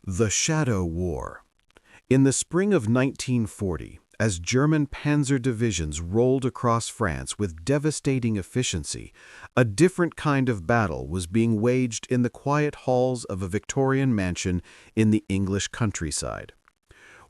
The Shadow War. In the spring of 1940, as German panzer divisions rolled across France with devastating efficiency, a different kind of battle was being waged in the quiet halls of a Victorian mansion in the English countryside.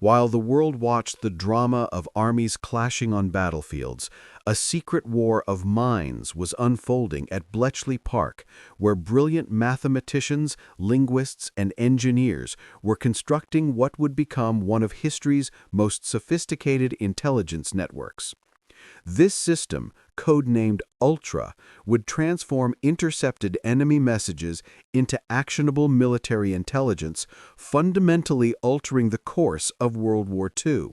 While the world watched the drama of armies clashing on battlefields, a secret war of minds was unfolding at Bletchley Park, where brilliant mathematicians, linguists, and engineers were constructing what would become one of history's most sophisticated intelligence networks. This system, codenamed Ultra, would transform intercepted enemy messages into actionable military intelligence, fundamentally altering the course of World War II.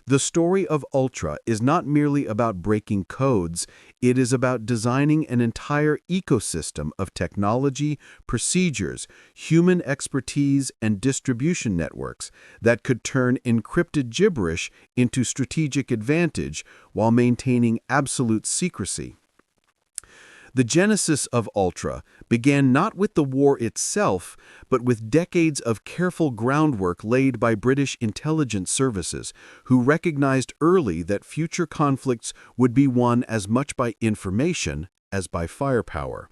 The story of Ultra is not merely about breaking codes, it is about designing an entire ecosystem of technology, procedures, human expertise, and distribution networks that could turn encrypted gibberish into strategic advantage while maintaining absolute secrecy. The genesis of Ultra began not with the war itself, but with decades of careful groundwork laid by British intelligence services, who recognized early that future conflicts would be won as much by information as by firepower.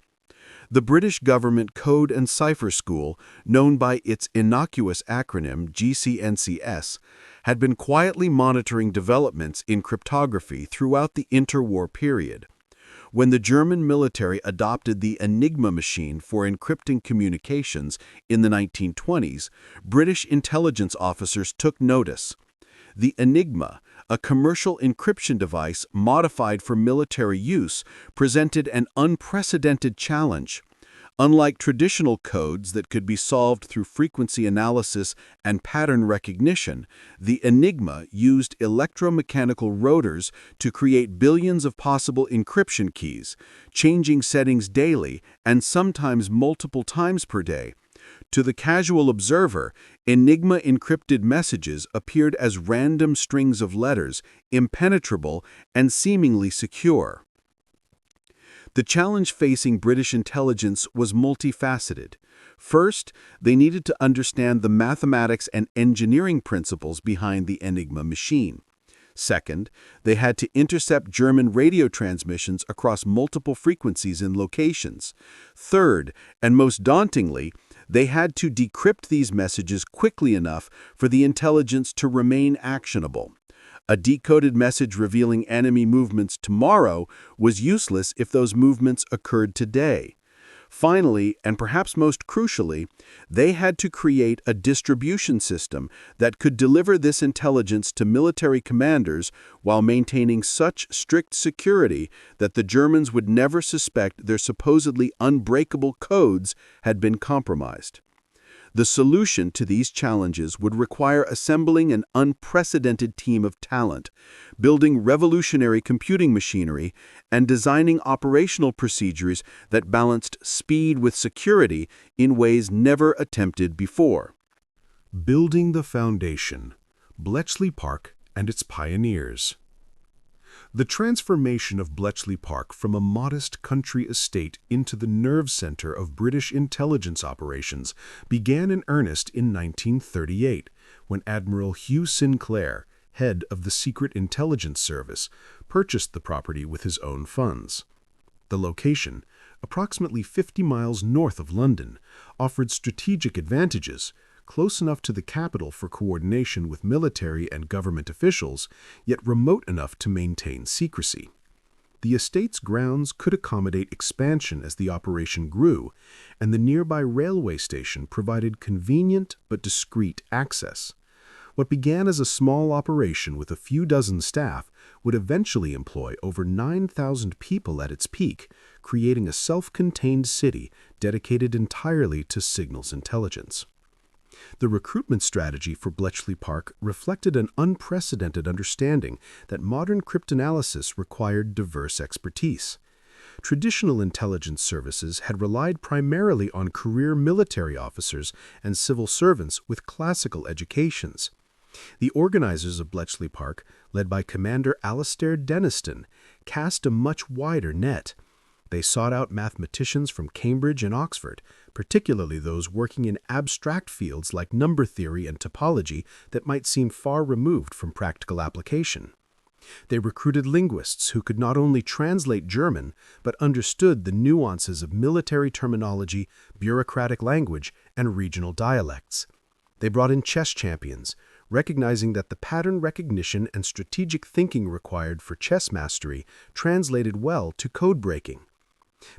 The British Government Code and Cipher School, known by its innocuous acronym GCNCS, had been quietly monitoring developments in cryptography throughout the interwar period. When the German military adopted the Enigma machine for encrypting communications in the 1920s, British intelligence officers took notice. The Enigma, a commercial encryption device modified for military use, presented an unprecedented challenge. Unlike traditional codes that could be solved through frequency analysis and pattern recognition, the Enigma used electromechanical rotors to create billions of possible encryption keys, changing settings daily and sometimes multiple times per day. To the casual observer, Enigma encrypted messages appeared as random strings of letters, impenetrable and seemingly secure. The challenge facing British intelligence was multifaceted. First, they needed to understand the mathematics and engineering principles behind the Enigma machine. Second, they had to intercept German radio transmissions across multiple frequencies and locations. Third, and most dauntingly, they had to decrypt these messages quickly enough for the intelligence to remain actionable. A decoded message revealing enemy movements tomorrow was useless if those movements occurred today. Finally, and perhaps most crucially, they had to create a distribution system that could deliver this intelligence to military commanders while maintaining such strict security that the Germans would never suspect their supposedly unbreakable codes had been compromised. The solution to these challenges would require assembling an unprecedented team of talent, building revolutionary computing machinery, and designing operational procedures that balanced speed with security in ways never attempted before. Building the foundation, Bletchley Park and its pioneers. The transformation of Bletchley Park from a modest country estate into the nerve center of British intelligence operations began in earnest in 1938, when Admiral Hugh Sinclair, head of the Secret Intelligence Service, purchased the property with his own funds. The location, approximately 50 miles north of London, offered strategic advantages, close enough to the capital for coordination with military and government officials, yet remote enough to maintain secrecy. The estate's grounds could accommodate expansion as the operation grew, and the nearby railway station provided convenient but discreet access. What began as a small operation with a few dozen staff would eventually employ over 9,000 people at its peak, creating a self-contained city dedicated entirely to signals intelligence. The recruitment strategy for Bletchley Park reflected an unprecedented understanding that modern cryptanalysis required diverse expertise. Traditional intelligence services had relied primarily on career military officers and civil servants with classical educations. The organizers of Bletchley Park, led by Commander Alastair Denniston, cast a much wider net. They sought out mathematicians from Cambridge and Oxford, particularly those working in abstract fields like number theory and topology that might seem far removed from practical application. They recruited linguists who could not only translate German, but understood the nuances of military terminology, bureaucratic language, and regional dialects. They brought in chess champions, recognizing that the pattern recognition and strategic thinking required for chess mastery translated well to code breaking.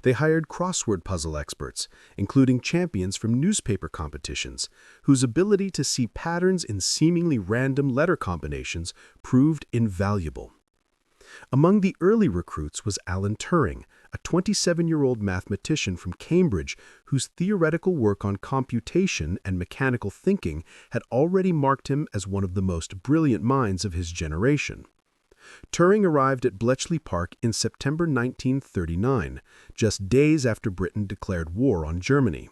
They hired crossword puzzle experts, including champions from newspaper competitions, whose ability to see patterns in seemingly random letter combinations proved invaluable. Among the early recruits was Alan Turing, a 27-year-old mathematician from Cambridge whose theoretical work on computation and mechanical thinking had already marked him as one of the most brilliant minds of his generation. Turing arrived at Bletchley Park in September 1939, just days after Britain declared war on Germany.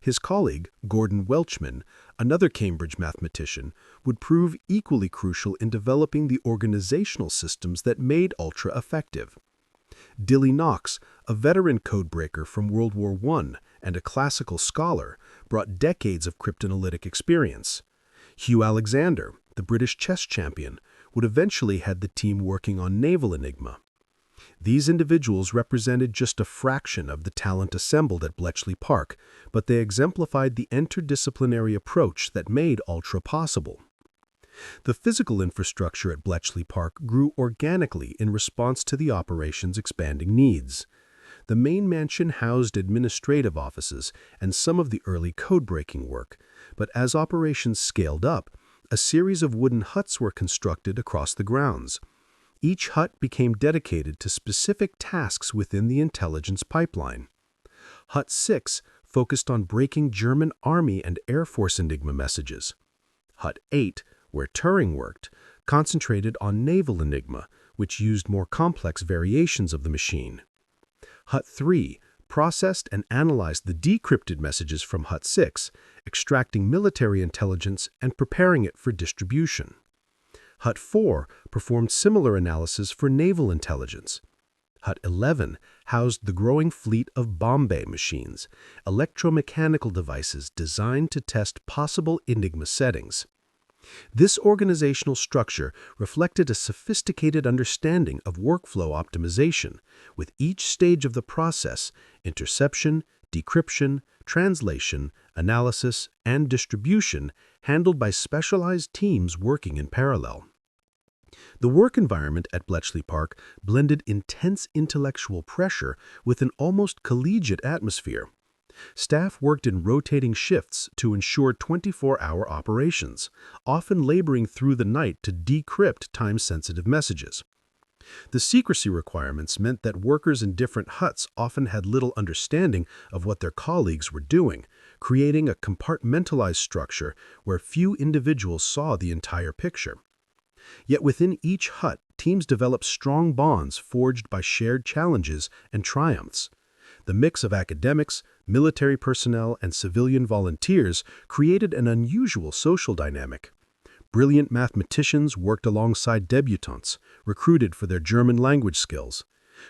His colleague, Gordon Welchman, another Cambridge mathematician, would prove equally crucial in developing the organizational systems that made Ultra effective. Dilly Knox, a veteran codebreaker from World War I and a classical scholar, brought decades of cryptanalytic experience. Hugh Alexander, the British chess champion, would eventually head the team working on naval Enigma. These individuals represented just a fraction of the talent assembled at Bletchley Park, but they exemplified the interdisciplinary approach that made Ultra possible. The physical infrastructure at Bletchley Park grew organically in response to the operation's expanding needs. The main mansion housed administrative offices and some of the early code-breaking work, but as operations scaled up, a series of wooden huts were constructed across the grounds. Each hut became dedicated to specific tasks within the intelligence pipeline. Hut 6 focused on breaking German Army and Air Force Enigma messages. Hut 8, where Turing worked, concentrated on naval Enigma, which used more complex variations of the machine. Hut 3 processed and analyzed the decrypted messages from Hut 6, extracting military intelligence and preparing it for distribution. Hut 4 performed similar analysis for naval intelligence. Hut 11 housed the growing fleet of Bombe machines, electromechanical devices designed to test possible Enigma settings. This organizational structure reflected a sophisticated understanding of workflow optimization, with each stage of the process, interception, decryption, translation, analysis, and distribution, handled by specialized teams working in parallel. The work environment at Bletchley Park blended intense intellectual pressure with an almost collegiate atmosphere. Staff worked in rotating shifts to ensure 24-hour operations, often laboring through the night to decrypt time-sensitive messages. The secrecy requirements meant that workers in different huts often had little understanding of what their colleagues were doing, creating a compartmentalized structure where few individuals saw the entire picture. Yet within each hut, teams developed strong bonds forged by shared challenges and triumphs. The mix of academics, military personnel, and civilian volunteers created an unusual social dynamic. Brilliant mathematicians worked alongside debutantes, recruited for their German language skills.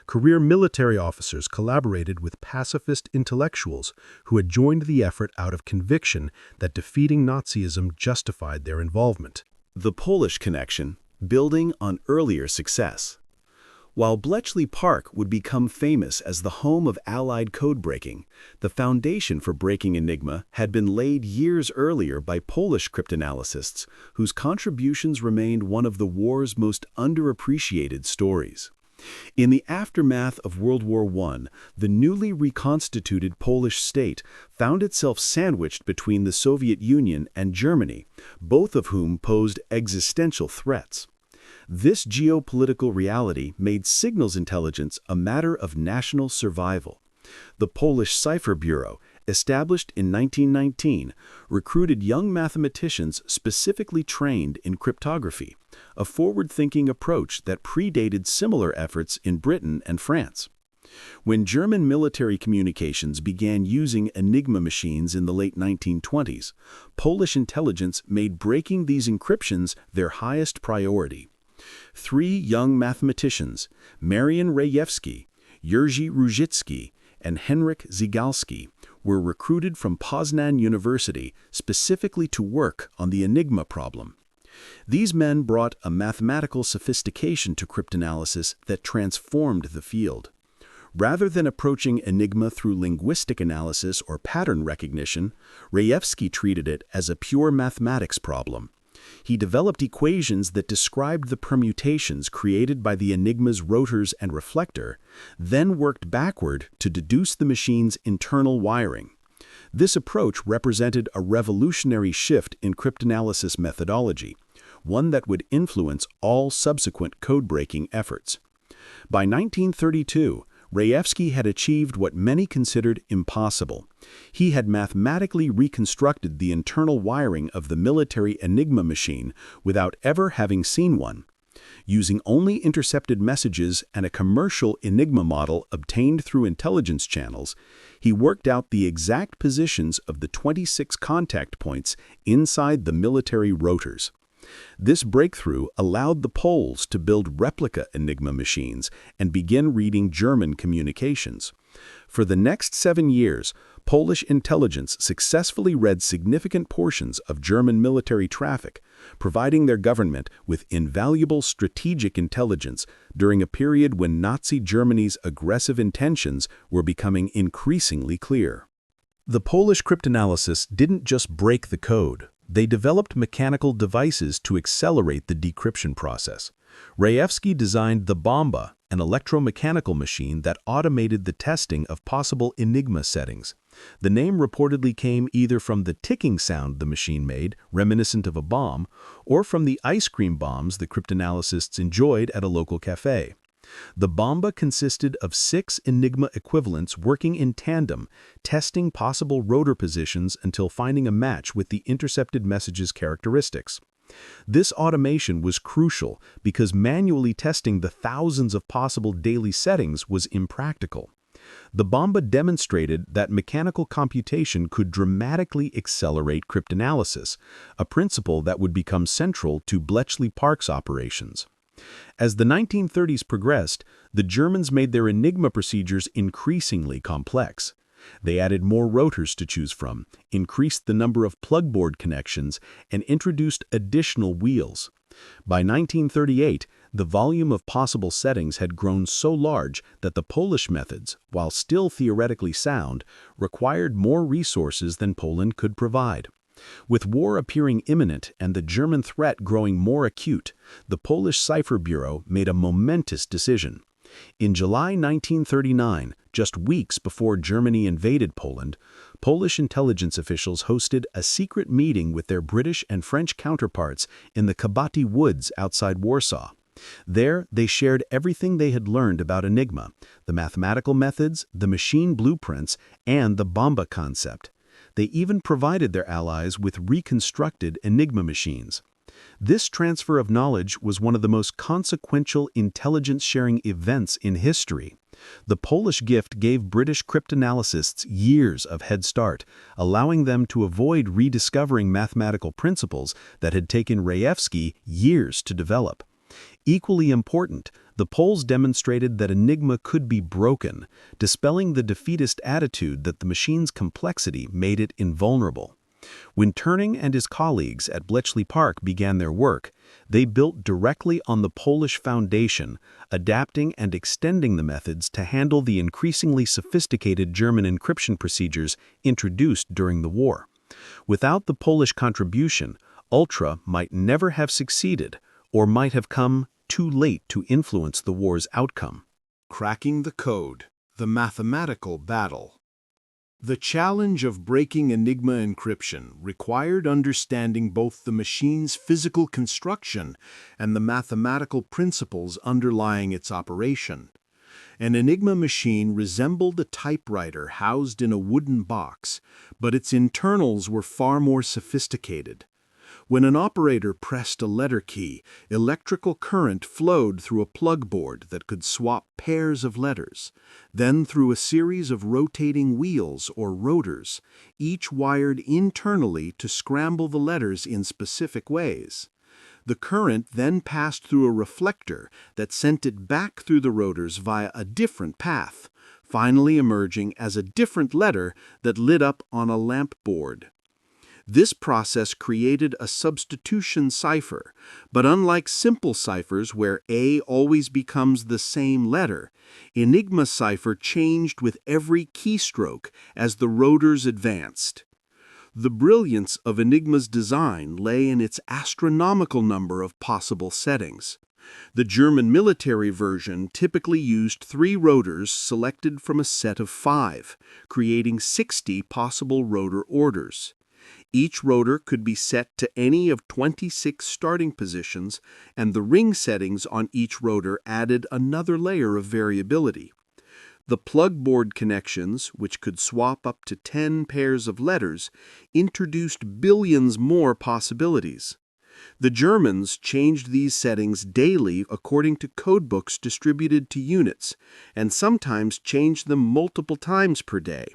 Career military officers collaborated with pacifist intellectuals who had joined the effort out of conviction that defeating Nazism justified their involvement. The Polish connection, building on earlier success. While Bletchley Park would become famous as the home of Allied code-breaking, the foundation for breaking Enigma had been laid years earlier by Polish cryptanalysts, whose contributions remained one of the war's most underappreciated stories. In the aftermath of World War I, the newly reconstituted Polish state found itself sandwiched between the Soviet Union and Germany, both of whom posed existential threats. This geopolitical reality made signals intelligence a matter of national survival. The Polish Cipher Bureau, established in 1919, recruited young mathematicians specifically trained in cryptography, a forward-thinking approach that predated similar efforts in Britain and France. When German military communications began using Enigma machines in the late 1920s, Polish intelligence made breaking these encryptions their highest priority. Three young mathematicians, Marian Rejewski, Jerzy Różycki and Henryk Zygalski were recruited from Poznan University specifically to work on the Enigma problem. These men brought a mathematical sophistication to cryptanalysis that transformed the field. Rather than approaching Enigma through linguistic analysis or pattern recognition, Rejewski treated it as a pure mathematics problem. He developed equations that described the permutations created by the Enigma's rotors and reflector, then worked backward to deduce the machine's internal wiring. This approach represented a revolutionary shift in cryptanalysis methodology, one that would influence all subsequent code-breaking efforts. By 1932, Rejewski had achieved what many considered impossible. He had mathematically reconstructed the internal wiring of the military Enigma machine without ever having seen one. Using only intercepted messages and a commercial Enigma model obtained through intelligence channels, he worked out the exact positions of the 26 contact points inside the military rotors. This breakthrough allowed the Poles to build replica Enigma machines and begin reading German communications. For the next 7 years, Polish intelligence successfully read significant portions of German military traffic, providing their government with invaluable strategic intelligence during a period when Nazi Germany's aggressive intentions were becoming increasingly clear. The Polish cryptanalysts didn't just break the code. They developed mechanical devices to accelerate the decryption process. Rejewski designed the Bombe, an electromechanical machine that automated the testing of possible Enigma settings. The name reportedly came either from the ticking sound the machine made, reminiscent of a bomb, or from the ice cream bombs the cryptanalysts enjoyed at a local cafe. The Bombe consisted of 6 Enigma equivalents working in tandem, testing possible rotor positions until finding a match with the intercepted message's characteristics. This automation was crucial because manually testing the thousands of possible daily settings was impractical. The Bombe demonstrated that mechanical computation could dramatically accelerate cryptanalysis, a principle that would become central to Bletchley Park's operations. As the 1930s progressed, the Germans made their Enigma procedures increasingly complex. They added more rotors to choose from, increased the number of plugboard connections, and introduced additional wheels. By 1938, the volume of possible settings had grown so large that the Polish methods, while still theoretically sound, required more resources than Poland could provide. With war appearing imminent and the German threat growing more acute, the Polish Cipher Bureau made a momentous decision. In July 1939, just weeks before Germany invaded Poland, Polish intelligence officials hosted a secret meeting with their British and French counterparts in the Kabaty Woods outside Warsaw. There, they shared everything they had learned about Enigma, the mathematical methods, the machine blueprints, and the Bombe concept. They even provided their allies with reconstructed Enigma machines. This transfer of knowledge was one of the most consequential intelligence-sharing events in history. The Polish gift gave British cryptanalysts years of head start, allowing them to avoid rediscovering mathematical principles that had taken Rejewski years to develop. Equally important, the Poles demonstrated that Enigma could be broken, dispelling the defeatist attitude that the machine's complexity made it invulnerable. When Turing and his colleagues at Bletchley Park began their work, they built directly on the Polish foundation, adapting and extending the methods to handle the increasingly sophisticated German encryption procedures introduced during the war. Without the Polish contribution, Ultra might never have succeeded, or might have come too late to influence the war's outcome. Cracking the code, the mathematical battle. The challenge of breaking Enigma encryption required understanding both the machine's physical construction and the mathematical principles underlying its operation. An Enigma machine resembled a typewriter housed in a wooden box, but its internals were far more sophisticated. When an operator pressed a letter key, electrical current flowed through a plug board that could swap pairs of letters, then through a series of rotating wheels or rotors, each wired internally to scramble the letters in specific ways. The current then passed through a reflector that sent it back through the rotors via a different path, finally emerging as a different letter that lit up on a lamp board. This process created a substitution cipher, but unlike simple ciphers where A always becomes the same letter, Enigma cipher changed with every keystroke as the rotors advanced. The brilliance of Enigma's design lay in its astronomical number of possible settings. The German military version typically used 3 rotors selected from a set of 5, creating 60 possible rotor orders. Each rotor could be set to any of 26 starting positions, and the ring settings on each rotor added another layer of variability. The plug board connections, which could swap up to 10 pairs of letters, introduced billions more possibilities. The Germans changed these settings daily according to codebooks distributed to units, and sometimes changed them multiple times per day.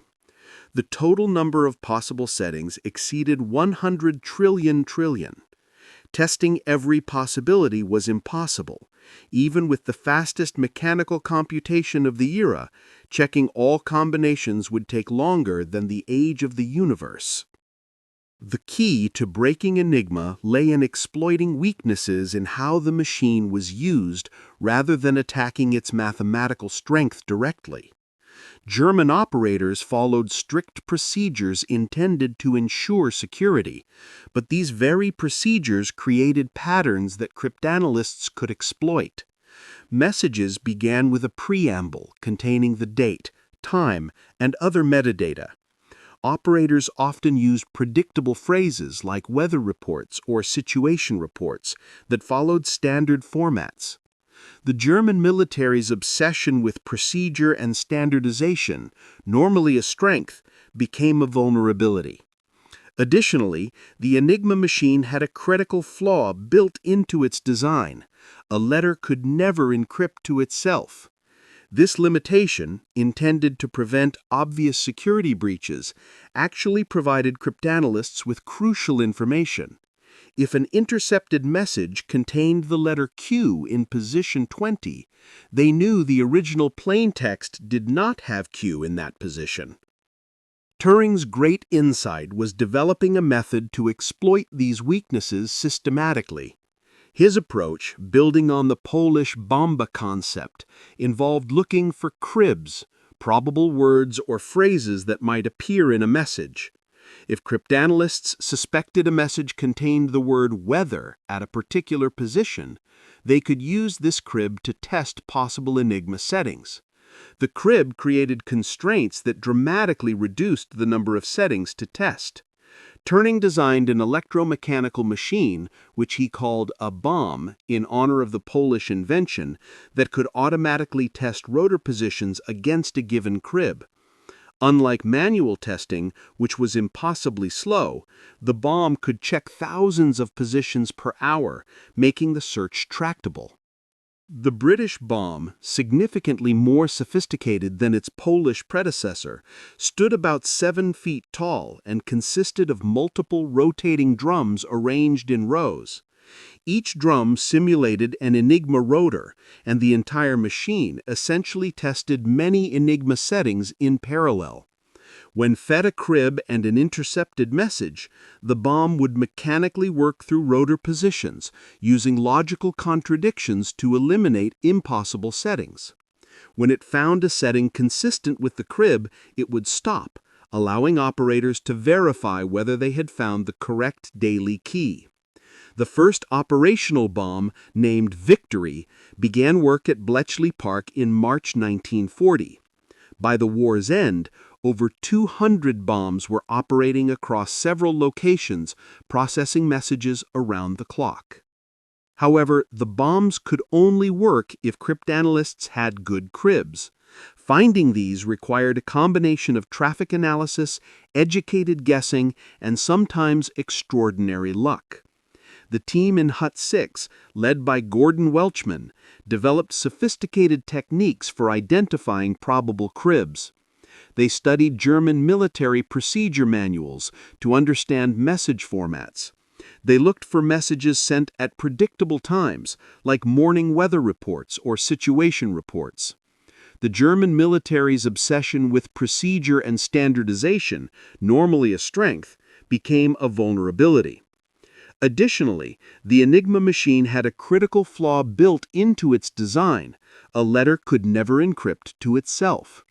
The total number of possible settings exceeded 100 trillion. Testing every possibility was impossible. Even with the fastest mechanical computation of the era, checking all combinations would take longer than the age of the universe. The key to breaking Enigma lay in exploiting weaknesses in how the machine was used rather than attacking its mathematical strength directly. German operators followed strict procedures intended to ensure security, but these very procedures created patterns that cryptanalysts could exploit. Messages began with a preamble containing the date, time, and other metadata. Operators often used predictable phrases like weather reports or situation reports that followed standard formats. The German military's obsession with procedure and standardization, normally a strength, became a vulnerability. Additionally, the Enigma machine had a critical flaw built into its design. A letter could never encrypt to itself. This limitation, intended to prevent obvious security breaches, actually provided cryptanalysts with crucial information. If an intercepted message contained the letter Q in position 20, they knew the original plaintext did not have Q in that position. Turing's great insight was developing a method to exploit these weaknesses systematically. His approach, building on the Polish Bombe concept, involved looking for cribs, probable words or phrases that might appear in a message. If cryptanalysts suspected a message contained the word weather at a particular position, they could use this crib to test possible Enigma settings. The crib created constraints that dramatically reduced the number of settings to test. Turing designed an electromechanical machine, which he called a Bombe in honor of the Polish invention, that could automatically test rotor positions against a given crib. Unlike manual testing, which was impossibly slow, the Bombe could check thousands of positions per hour, making the search tractable. The British Bombe, significantly more sophisticated than its Polish predecessor, stood about 7 feet tall and consisted of multiple rotating drums arranged in rows. Each drum simulated an Enigma rotor, and the entire machine essentially tested many Enigma settings in parallel. When fed a crib and an intercepted message, the Bombe would mechanically work through rotor positions, using logical contradictions to eliminate impossible settings. When it found a setting consistent with the crib, it would stop, allowing operators to verify whether they had found the correct daily key. The first operational Bombe, named Victory, began work at Bletchley Park in March 1940. By the war's end, over 200 bombes were operating across several locations, processing messages around the clock. However, the bombes could only work if cryptanalysts had good cribs. Finding these required a combination of traffic analysis, educated guessing, and sometimes extraordinary luck. The team in Hut 6, led by Gordon Welchman, developed sophisticated techniques for identifying probable cribs. They studied German military procedure manuals to understand message formats. They looked for messages sent at predictable times, like morning weather reports or situation reports. The German military's obsession with procedure and standardization, normally a strength, became a vulnerability. Additionally, the Enigma machine had a critical flaw built into its design. A letter could never encrypt to itself.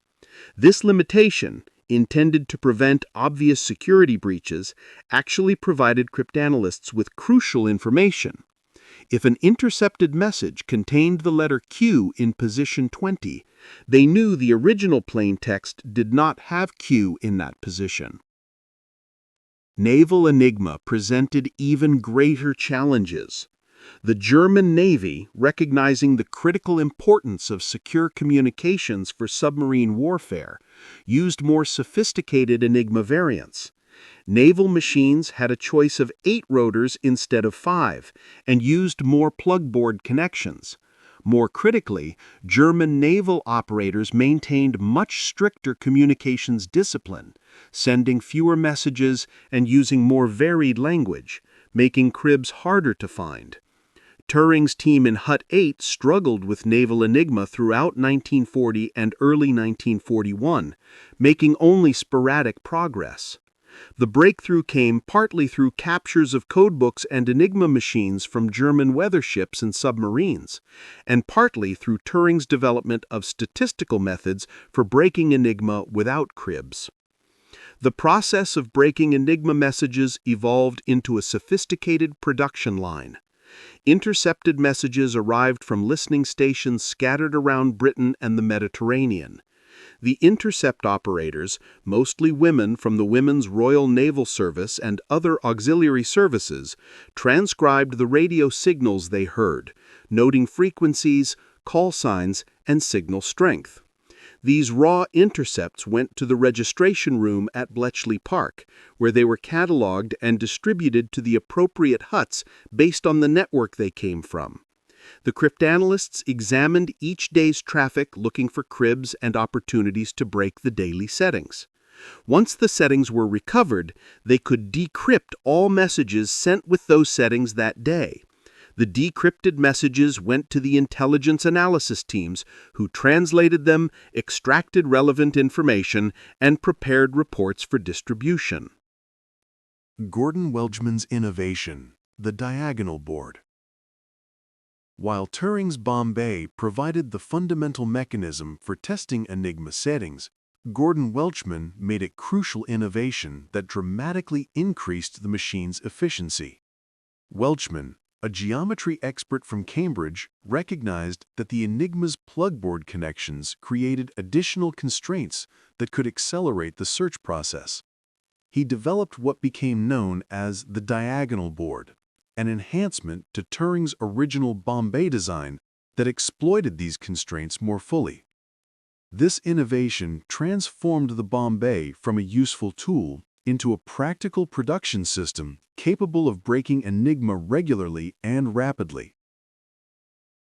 This limitation, intended to prevent obvious security breaches, actually provided cryptanalysts with crucial information. If an intercepted message contained the letter Q in position 20, they knew the original plain text did not have Q in that position. Naval Enigma presented even greater challenges. The German Navy, recognizing the critical importance of secure communications for submarine warfare, used more sophisticated Enigma variants. Naval machines had a choice of 8 rotors instead of 5, and used more plugboard connections. More critically, German naval operators maintained much stricter communications discipline, sending fewer messages and using more varied language, making cribs harder to find. Turing's team in Hut 8 struggled with Naval Enigma throughout 1940 and early 1941, making only sporadic progress. The breakthrough came partly through captures of codebooks and Enigma machines from German weather ships and submarines, and partly through Turing's development of statistical methods for breaking Enigma without cribs. The process of breaking Enigma messages evolved into a sophisticated production line. Intercepted messages arrived from listening stations scattered around Britain and the Mediterranean. The intercept operators, mostly women from the Women's Royal Naval Service and other auxiliary services, transcribed the radio signals they heard, noting frequencies, call signs, and signal strength. These raw intercepts went to the registration room at Bletchley Park, where they were cataloged and distributed to the appropriate huts based on the network they came from. The cryptanalysts examined each day's traffic looking for cribs and opportunities to break the daily settings. Once the settings were recovered, they could decrypt all messages sent with those settings that day. The decrypted messages went to the intelligence analysis teams, who translated them, extracted relevant information, and prepared reports for distribution. Gordon Welchman's innovation, the diagonal board. While Turing's Bombe provided the fundamental mechanism for testing Enigma settings, Gordon Welchman made a crucial innovation that dramatically increased the machine's efficiency. Welchman, a geometry expert from Cambridge, recognized that the Enigma's plugboard connections created additional constraints that could accelerate the search process. He developed what became known as the diagonal board, an enhancement to Turing's original Bombe design that exploited these constraints more fully. This innovation transformed the Bombe from a useful tool into a practical production system capable of breaking Enigma regularly and rapidly.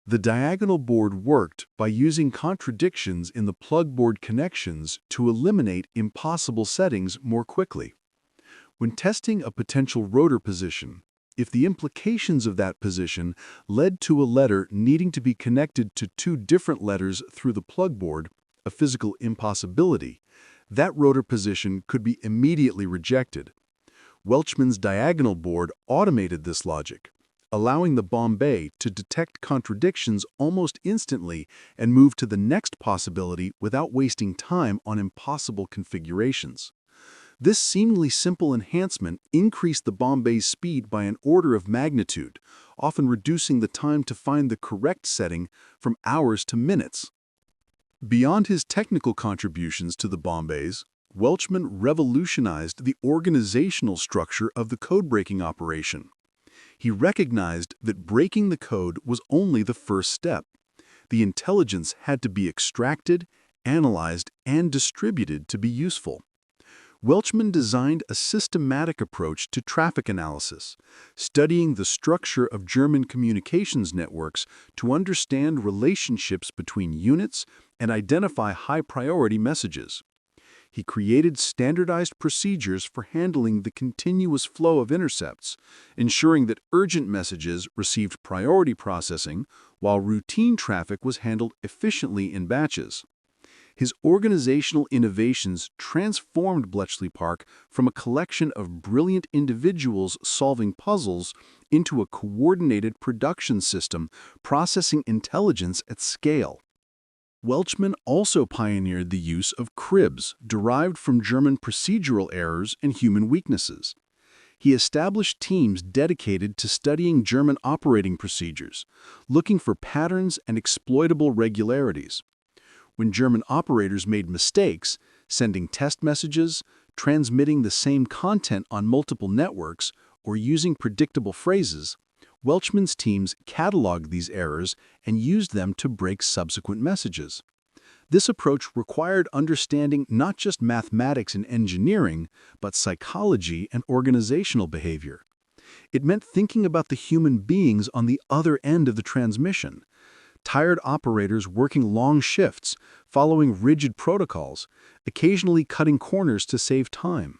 The diagonal board worked by using contradictions in the plugboard connections to eliminate impossible settings more quickly. When testing a potential rotor position, if the implications of that position led to a letter needing to be connected to 2 different letters through the plugboard, a physical impossibility, that rotor position could be immediately rejected. Welchman's diagonal board automated this logic, allowing the Bombe to detect contradictions almost instantly and move to the next possibility without wasting time on impossible configurations. This seemingly simple enhancement increased the Bombe's speed by an order of magnitude, often reducing the time to find the correct setting from hours to minutes. Beyond his technical contributions to the Bombes, Welchman revolutionized the organizational structure of the code-breaking operation. He recognized that breaking the code was only the first step. The intelligence had to be extracted, analyzed, and distributed to be useful. Welchman designed a systematic approach to traffic analysis, studying the structure of German communications networks to understand relationships between units and identify high-priority messages. He created standardized procedures for handling the continuous flow of intercepts, ensuring that urgent messages received priority processing while routine traffic was handled efficiently in batches. His organizational innovations transformed Bletchley Park from a collection of brilliant individuals solving puzzles into a coordinated production system processing intelligence at scale. Welchman also pioneered the use of cribs derived from German procedural errors and human weaknesses. He established teams dedicated to studying German operating procedures, looking for patterns and exploitable regularities. When German operators made mistakes, sending test messages, transmitting the same content on multiple networks, or using predictable phrases, Welchman's teams cataloged these errors and used them to break subsequent messages. This approach required understanding not just mathematics and engineering, but psychology and organizational behavior. It meant thinking about the human beings on the other end of the transmission. Tired operators working long shifts, following rigid protocols, occasionally cutting corners to save time.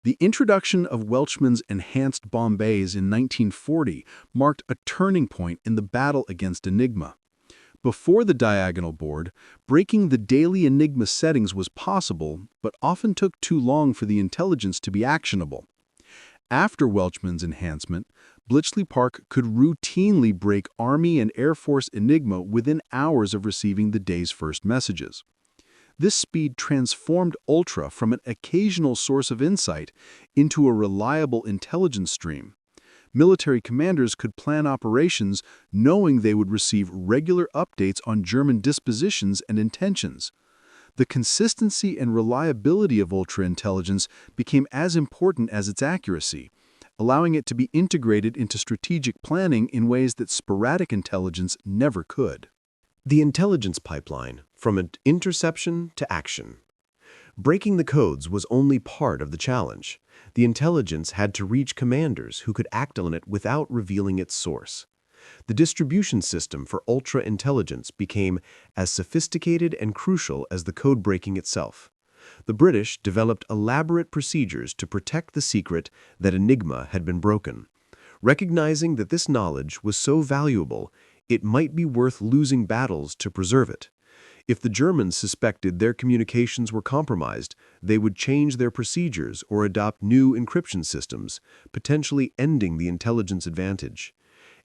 The introduction of Welchman's enhanced Bombes in 1940 marked a turning point in the battle against Enigma. Before the diagonal board, breaking the daily Enigma settings was possible, but often took too long for the intelligence to be actionable. After Welchman's enhancement, Bletchley Park could routinely break Army and Air Force Enigma within hours of receiving the day's first messages. This speed transformed Ultra from an occasional source of insight into a reliable intelligence stream. Military commanders could plan operations knowing they would receive regular updates on German dispositions and intentions. The consistency and reliability of Ultra intelligence became as important as its accuracy, allowing it to be integrated into strategic planning in ways that sporadic intelligence never could. The intelligence pipeline, from interception to action. Breaking the codes was only part of the challenge. The intelligence had to reach commanders who could act on it without revealing its source. The distribution system for ultra-intelligence became as sophisticated and crucial as the code breaking itself. The British developed elaborate procedures to protect the secret that Enigma had been broken. Recognizing that this knowledge was so valuable, it might be worth losing battles to preserve it. If the Germans suspected their communications were compromised, they would change their procedures or adopt new encryption systems, potentially ending the intelligence advantage.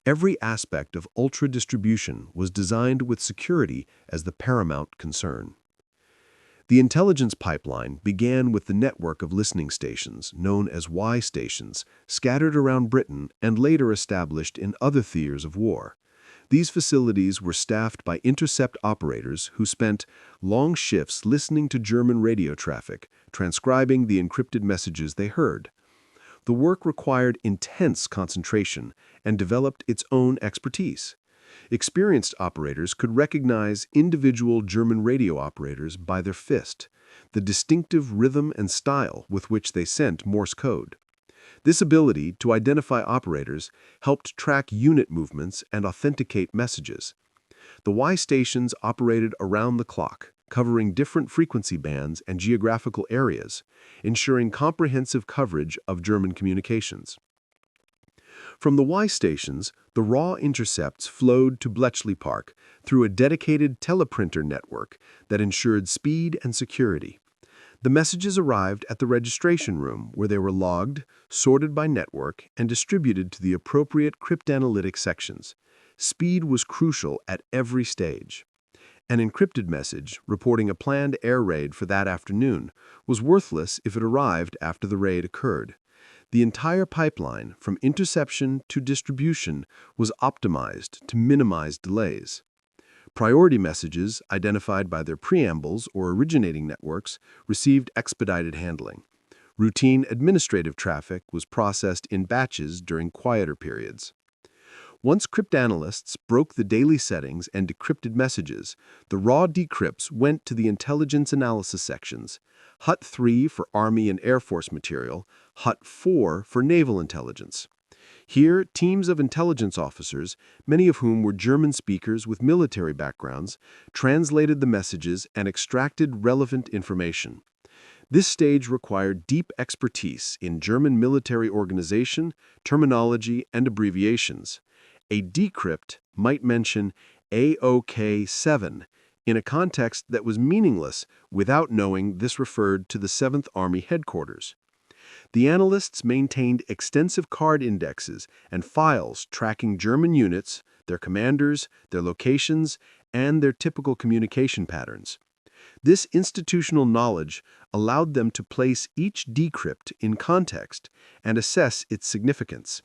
Every aspect of ultra-distribution was designed with security as the paramount concern. The intelligence pipeline began with the network of listening stations, known as WWII stations, scattered around Britain and later established in other theaters of war. These facilities were staffed by intercept operators who spent long shifts listening to German radio traffic, transcribing the encrypted messages they heard. The work required intense concentration and developed its own expertise. Experienced operators could recognize individual German radio operators by their fist, the distinctive rhythm and style with which they sent Morse code. This ability to identify operators helped track unit movements and authenticate messages. The WWII stations operated around the clock, covering different frequency bands and geographical areas, ensuring comprehensive coverage of German communications. From the WWII stations, the raw intercepts flowed to Bletchley Park through a dedicated teleprinter network that ensured speed and security. The messages arrived at the registration room where they were logged, sorted by network, and distributed to the appropriate cryptanalytic sections. Speed was crucial at every stage. An encrypted message reporting a planned air raid for that afternoon was worthless if it arrived after the raid occurred. The entire pipeline, from interception to distribution, was optimized to minimize delays. Priority messages, identified by their preambles or originating networks, received expedited handling. Routine administrative traffic was processed in batches during quieter periods. Once cryptanalysts broke the daily settings and decrypted messages, the raw decrypts went to the intelligence analysis sections. HUT-3 for Army and Air Force material, HUT-4 for naval intelligence. Here, teams of intelligence officers, many of whom were German speakers with military backgrounds, translated the messages and extracted relevant information. This stage required deep expertise in German military organization, terminology, and abbreviations. A decrypt might mention AOK-7 in a context that was meaningless without knowing this referred to the 7th Army headquarters. The analysts maintained extensive card indexes and files tracking German units, their commanders, their locations, and their typical communication patterns. This institutional knowledge allowed them to place each decrypt in context and assess its significance.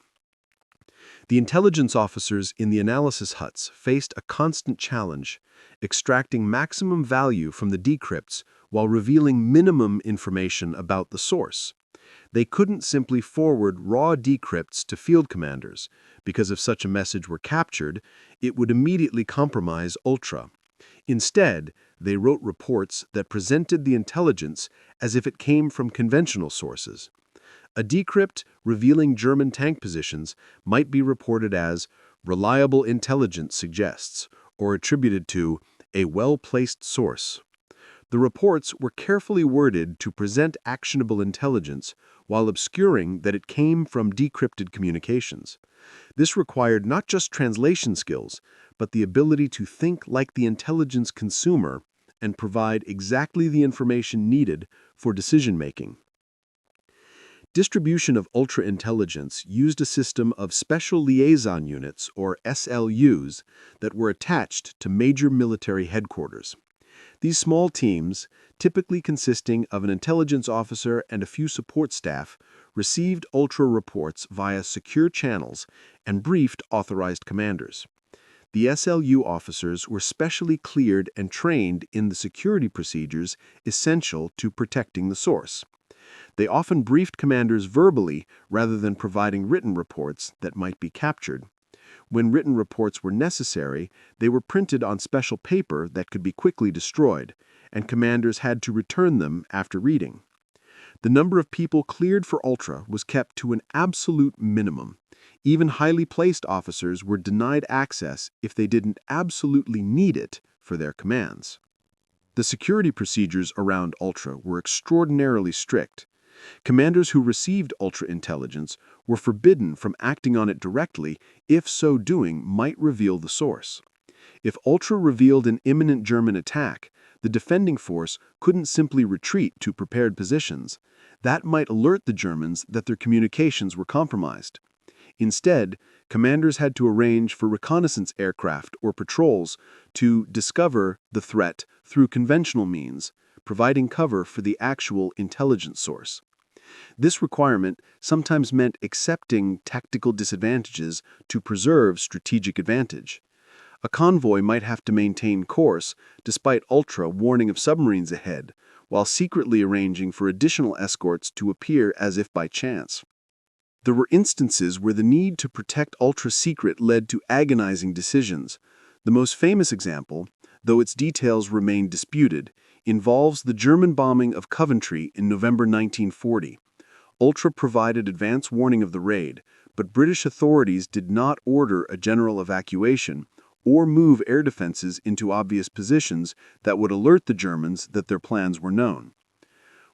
The intelligence officers in the analysis huts faced a constant challenge, extracting maximum value from the decrypts while revealing minimum information about the source. They couldn't simply forward raw decrypts to field commanders, because if such a message were captured, it would immediately compromise Ultra. Instead, they wrote reports that presented the intelligence as if it came from conventional sources. A decrypt revealing German tank positions might be reported as reliable intelligence suggests, or attributed to a well-placed source. The reports were carefully worded to present actionable intelligence while obscuring that it came from decrypted communications. This required not just translation skills, but the ability to think like the intelligence consumer and provide exactly the information needed for decision-making. Distribution of ultra-intelligence used a system of special liaison units, or SLUs, that were attached to major military headquarters. These small teams, typically consisting of an intelligence officer and a few support staff, received ultra reports via secure channels and briefed authorized commanders. The SLU officers were specially cleared and trained in the security procedures essential to protecting the source. They often briefed commanders verbally rather than providing written reports that might be captured. When written reports were necessary, they were printed on special paper that could be quickly destroyed, and commanders had to return them after reading. The number of people cleared for Ultra was kept to an absolute minimum. Even highly placed officers were denied access if they didn't absolutely need it for their commands. The security procedures around Ultra were extraordinarily strict. Commanders who received Ultra intelligence were forbidden from acting on it directly if so doing might reveal the source. If Ultra revealed an imminent German attack, the defending force couldn't simply retreat to prepared positions. That might alert the Germans that their communications were compromised. Instead, commanders had to arrange for reconnaissance aircraft or patrols to discover the threat through conventional means, providing cover for the actual intelligence source. This requirement sometimes meant accepting tactical disadvantages to preserve strategic advantage. A convoy might have to maintain course despite Ultra warning of submarines ahead, while secretly arranging for additional escorts to appear as if by chance. There were instances where the need to protect Ultra secret led to agonizing decisions. The most famous example, though its details remain disputed, involves the German bombing of Coventry in November 1940. Ultra provided advance warning of the raid, but British authorities did not order a general evacuation or move air defenses into obvious positions that would alert the Germans that their plans were known.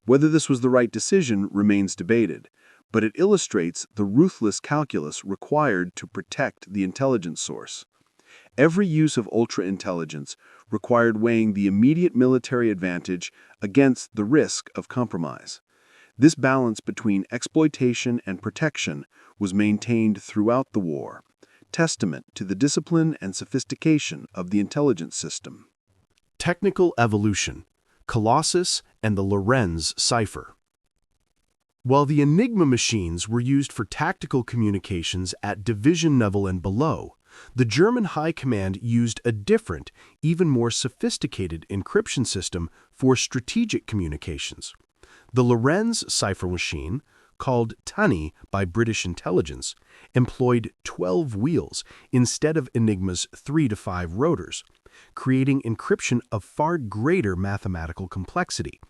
Whether this was the right decision remains debated, but it illustrates the ruthless calculus required to protect the intelligence source. Every use of ultra-intelligence required weighing the immediate military advantage against the risk of compromise. This balance between exploitation and protection was maintained throughout the war, testament to the discipline and sophistication of the intelligence system. Technical evolution, Colossus and the Lorenz cipher. While the Enigma machines were used for tactical communications at division level and below, the German High Command used a different, even more sophisticated encryption system for strategic communications. The Lorenz cipher machine, called Tunny by British intelligence, employed 12 wheels instead of Enigma's 3 to 5 rotors, creating encryption of far greater mathematical complexity.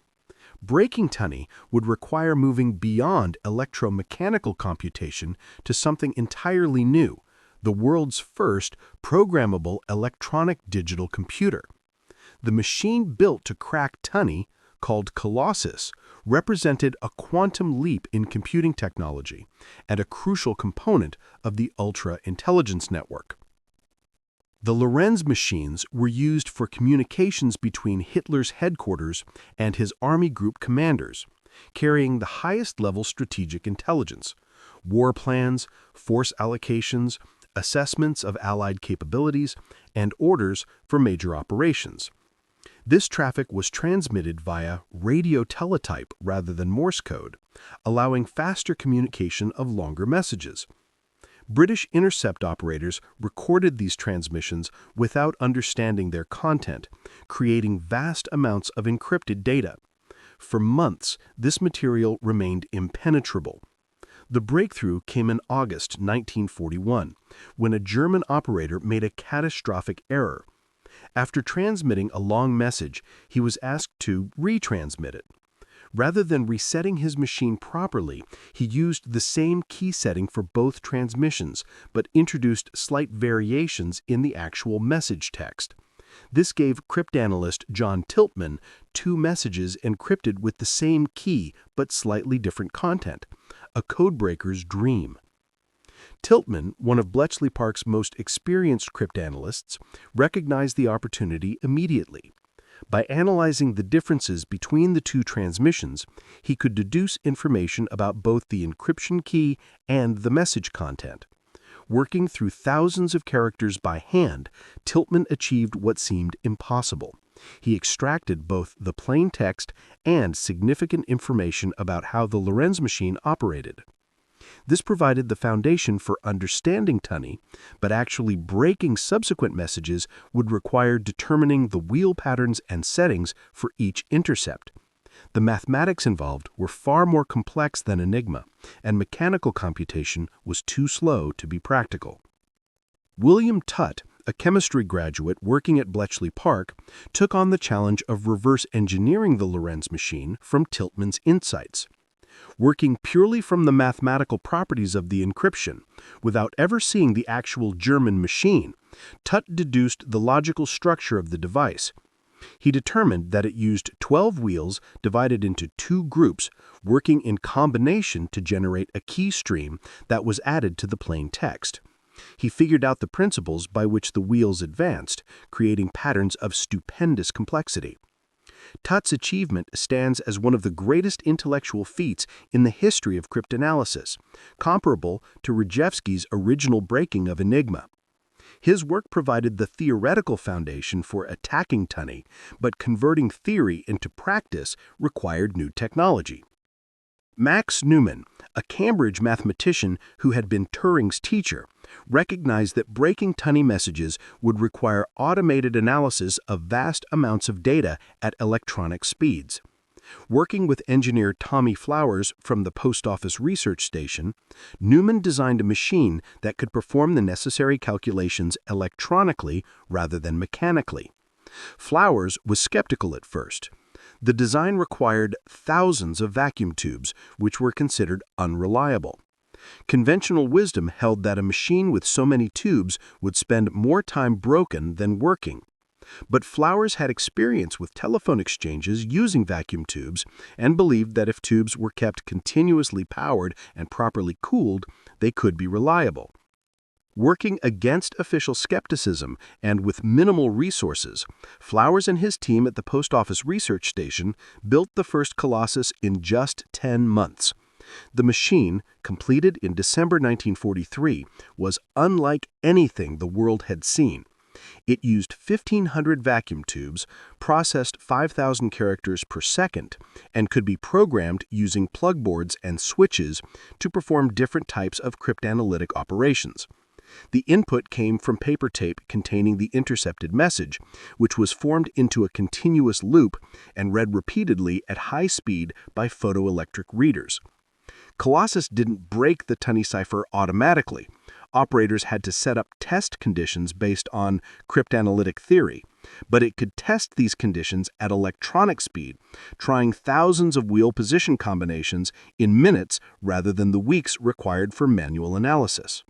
Breaking Tunny would require moving beyond electromechanical computation to something entirely new, the world's first programmable electronic digital computer. The machine built to crack Tunny, called Colossus, represented a quantum leap in computing technology and a crucial component of the ultra-intelligence network. The Lorenz machines were used for communications between Hitler's headquarters and his army group commanders, carrying the highest-level strategic intelligence, war plans, force allocations, assessments of Allied capabilities, and orders for major operations. This traffic was transmitted via radio teletype rather than Morse code, allowing faster communication of longer messages. British intercept operators recorded these transmissions without understanding their content, creating vast amounts of encrypted data. For months, this material remained impenetrable. The breakthrough came in August 1941, when a German operator made a catastrophic error. After transmitting a long message, he was asked to retransmit it. Rather than resetting his machine properly, he used the same key setting for both transmissions, but introduced slight variations in the actual message text. This gave cryptanalyst John Tiltman two messages encrypted with the same key but slightly different content, a codebreaker's dream. Tiltman, one of Bletchley Park's most experienced cryptanalysts, recognized the opportunity immediately. By analyzing the differences between the two transmissions, he could deduce information about both the encryption key and the message content. Working through thousands of characters by hand, Tiltman achieved what seemed impossible. He extracted both the plain text and significant information about how the Lorenz machine operated. This provided the foundation for understanding Turing, but actually breaking subsequent messages would require determining the wheel patterns and settings for each intercept. The mathematics involved were far more complex than Enigma, and mechanical computation was too slow to be practical. William Tutt, a chemistry graduate working at Bletchley Park, took on the challenge of reverse engineering the Lorenz machine from Tiltman's insights. Working purely from the mathematical properties of the encryption, without ever seeing the actual German machine, Tutt deduced the logical structure of the device. He determined that it used 12 wheels divided into two groups, working in combination to generate a key stream that was added to the plain text. He figured out the principles by which the wheels advanced, creating patterns of stupendous complexity. Tutt's achievement stands as one of the greatest intellectual feats in the history of cryptanalysis, comparable to Rejewski's original breaking of Enigma. His work provided the theoretical foundation for attacking Turing, but converting theory into practice required new technology. Max Neumann, a Cambridge mathematician who had been Turing's teacher, recognized that breaking Turing messages would require automated analysis of vast amounts of data at electronic speeds. Working with engineer Tommy Flowers from the Post Office Research Station, Neumann designed a machine that could perform the necessary calculations electronically rather than mechanically. Flowers was skeptical at first. The design required thousands of vacuum tubes, which were considered unreliable. Conventional wisdom held that a machine with so many tubes would spend more time broken than working. But Flowers had experience with telephone exchanges using vacuum tubes and believed that if tubes were kept continuously powered and properly cooled, they could be reliable. Working against official skepticism and with minimal resources, Flowers and his team at the Post Office Research Station built the first Colossus in just 10 months. The machine, completed in December 1943, was unlike anything the world had seen. It used 1,500 vacuum tubes, processed 5,000 characters per second, and could be programmed using plug boards and switches to perform different types of cryptanalytic operations. The input came from paper tape containing the intercepted message, which was formed into a continuous loop and read repeatedly at high speed by photoelectric readers. Colossus didn't break the Turing cipher automatically. Operators had to set up test conditions based on cryptanalytic theory, but it could test these conditions at electronic speed, trying thousands of wheel position combinations in minutes rather than the weeks required for manual analysis.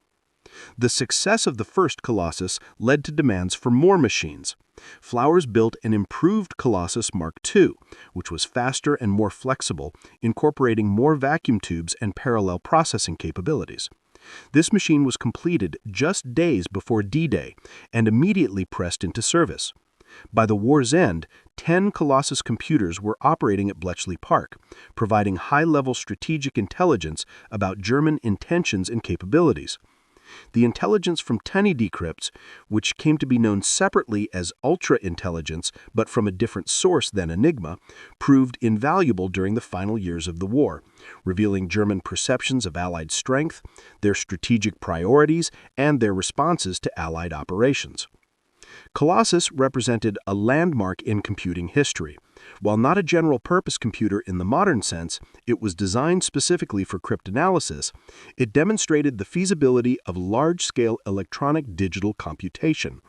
The success of the first Colossus led to demands for more machines. Flowers built an improved Colossus Mark II, which was faster and more flexible, incorporating more vacuum tubes and parallel processing capabilities. This machine was completed just days before D-Day and immediately pressed into service. By the war's end, 10 Colossus computers were operating at Bletchley Park, providing high-level strategic intelligence about German intentions and capabilities. The intelligence from tiny decrypts, which came to be known separately as ultra-intelligence but from a different source than Enigma, proved invaluable during the final years of the war, revealing German perceptions of Allied strength, their strategic priorities, and their responses to Allied operations. Colossus represented a landmark in computing history. While not a general-purpose computer in the modern sense, it was designed specifically for cryptanalysis. It demonstrated the feasibility of large-scale electronic digital computation.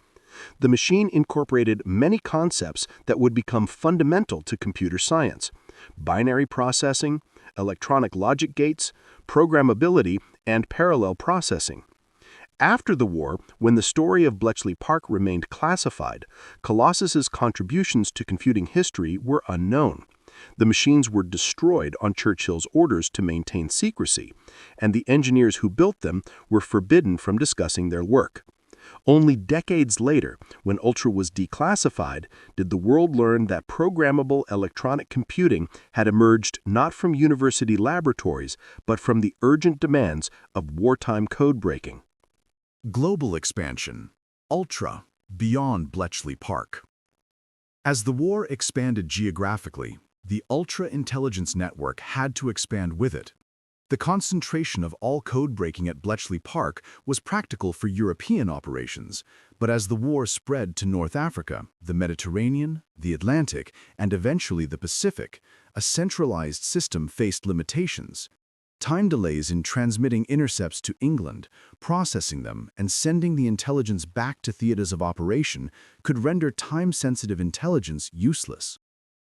The machine incorporated many concepts that would become fundamental to computer science: binary processing, electronic logic gates, programmability, and parallel processing. After the war, when the story of Bletchley Park remained classified, Colossus's contributions to computing history were unknown. The machines were destroyed on Churchill's orders to maintain secrecy, and the engineers who built them were forbidden from discussing their work. Only decades later, when Ultra was declassified, did the world learn that programmable electronic computing had emerged not from university laboratories, but from the urgent demands of wartime code breaking. Global expansion. Ultra, beyond Bletchley Park. As the war expanded geographically, the ultra-intelligence network had to expand with it. The concentration of all code breaking at Bletchley Park was practical for European operations, but as the war spread to North Africa, the Mediterranean, the Atlantic, and eventually the Pacific, a centralized system faced limitations. Time delays in transmitting intercepts to England, processing them, and sending the intelligence back to theaters of operation could render time-sensitive intelligence useless.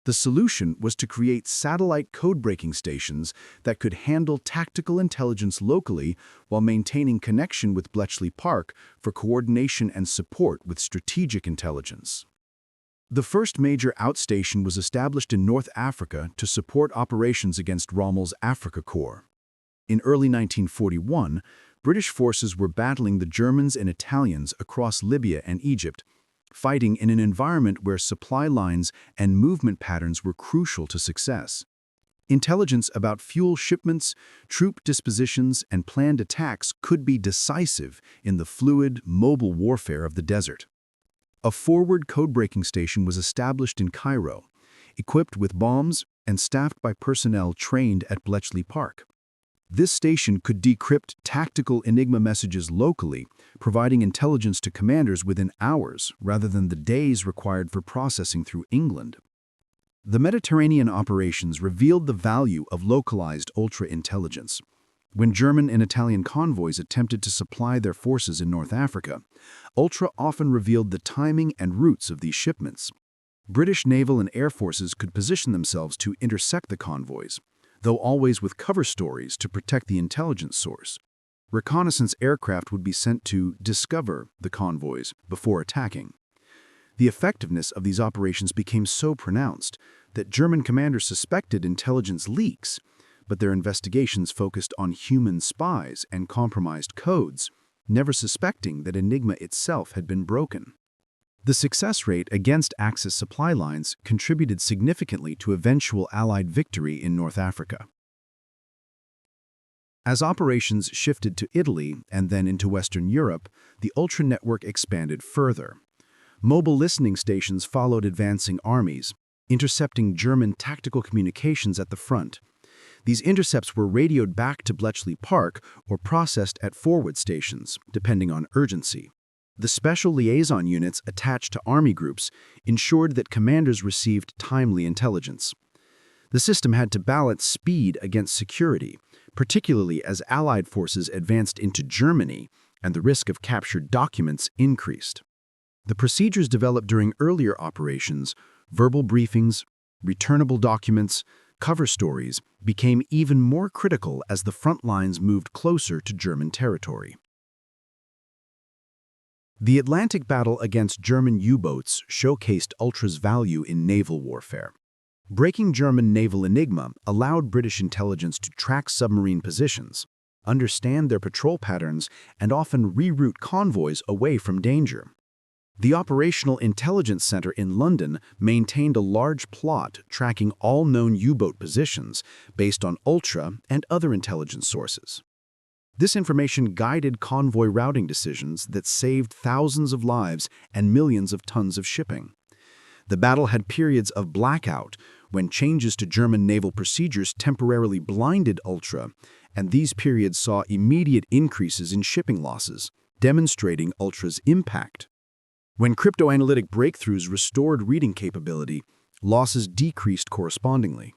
The solution was to create satellite code-breaking stations that could handle tactical intelligence locally while maintaining connection with Bletchley Park for coordination and support with strategic intelligence. The first major outstation was established in North Africa to support operations against Rommel's Afrika Korps. In early 1941, British forces were battling the Germans and Italians across Libya and Egypt, fighting in an environment where supply lines and movement patterns were crucial to success. Intelligence about fuel shipments, troop dispositions, and planned attacks could be decisive in the fluid, mobile warfare of the desert. A forward code-breaking station was established in Cairo, equipped with bombs and staffed by personnel trained at Bletchley Park. This station could decrypt tactical Enigma messages locally, providing intelligence to commanders within hours rather than the days required for processing through England. The Mediterranean operations revealed the value of localized ultra-intelligence. When German and Italian convoys attempted to supply their forces in North Africa, Ultra often revealed the timing and routes of these shipments. British naval and air forces could position themselves to intersect the convoys, though always with cover stories to protect the intelligence source. Reconnaissance aircraft would be sent to discover the convoys before attacking. The effectiveness of these operations became so pronounced that German commanders suspected intelligence leaks, but their investigations focused on human spies and compromised codes, never suspecting that Enigma itself had been broken. The success rate against Axis supply lines contributed significantly to eventual Allied victory in North Africa. As operations shifted to Italy and then into Western Europe, the Ultra network expanded further. Mobile listening stations followed advancing armies, intercepting German tactical communications at the front. These intercepts were radioed back to Bletchley Park or processed at forward stations, depending on urgency. The special liaison units attached to army groups ensured that commanders received timely intelligence. The system had to balance speed against security, particularly as Allied forces advanced into Germany and the risk of captured documents increased. The procedures developed during earlier operations, verbal briefings, returnable documents, cover stories, became even more critical as the front lines moved closer to German territory. The Atlantic battle against German U-boats showcased Ultra's value in naval warfare. Breaking German naval Enigma allowed British intelligence to track submarine positions, understand their patrol patterns, and often reroute convoys away from danger. The Operational Intelligence Center in London maintained a large plot tracking all known U-boat positions based on Ultra and other intelligence sources. This information guided convoy routing decisions that saved thousands of lives and millions of tons of shipping. The battle had periods of blackout, when changes to German naval procedures temporarily blinded Ultra, and these periods saw immediate increases in shipping losses, demonstrating Ultra's impact. When cryptanalytic breakthroughs restored reading capability, losses decreased correspondingly.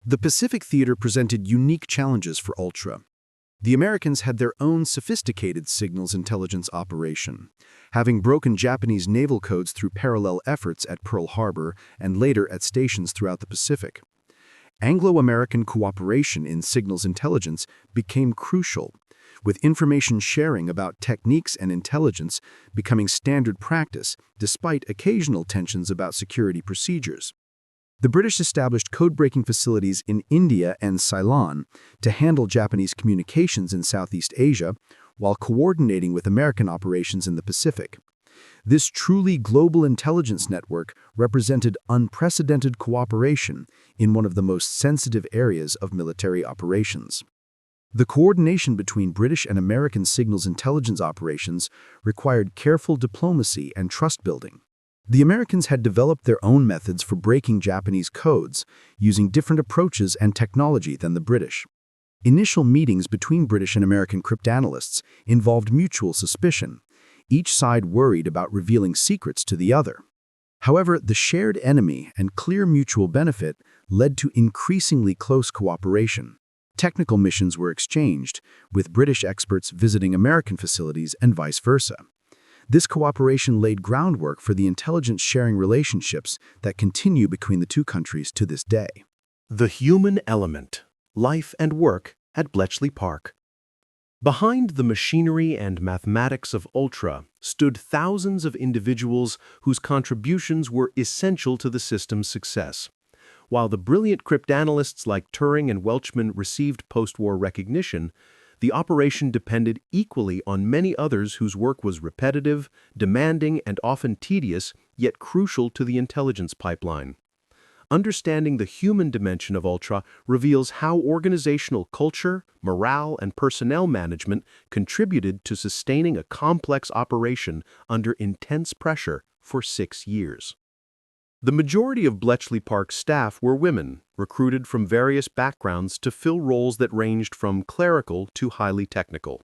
The Pacific theater presented unique challenges for Ultra. The Americans had their own sophisticated signals intelligence operation, having broken Japanese naval codes through parallel efforts at Pearl Harbor and later at stations throughout the Pacific. Anglo-American cooperation in signals intelligence became crucial, with information sharing about techniques and intelligence becoming standard practice despite occasional tensions about security procedures. The British established code-breaking facilities in India and Ceylon to handle Japanese communications in Southeast Asia while coordinating with American operations in the Pacific. This truly global intelligence network represented unprecedented cooperation in one of the most sensitive areas of military operations. The coordination between British and American signals intelligence operations required careful diplomacy and trust building. The Americans had developed their own methods for breaking Japanese codes, using different approaches and technology than the British. Initial meetings between British and American cryptanalysts involved mutual suspicion, each side worried about revealing secrets to the other. However, the shared enemy and clear mutual benefit led to increasingly close cooperation. Technical missions were exchanged, with British experts visiting American facilities and vice versa. This cooperation laid groundwork for the intelligence-sharing relationships that continue between the two countries to this day. The human element, life and work at Bletchley Park. Behind the machinery and mathematics of Ultra stood thousands of individuals whose contributions were essential to the system's success. While the brilliant cryptanalysts like Turing and Welchman received post-war recognition, the operation depended equally on many others whose work was repetitive, demanding, and often tedious, yet crucial to the intelligence pipeline. Understanding the human dimension of Ultra reveals how organizational culture, morale, and personnel management contributed to sustaining a complex operation under intense pressure for 6 years. The majority of Bletchley Park staff were women, recruited from various backgrounds to fill roles that ranged from clerical to highly technical.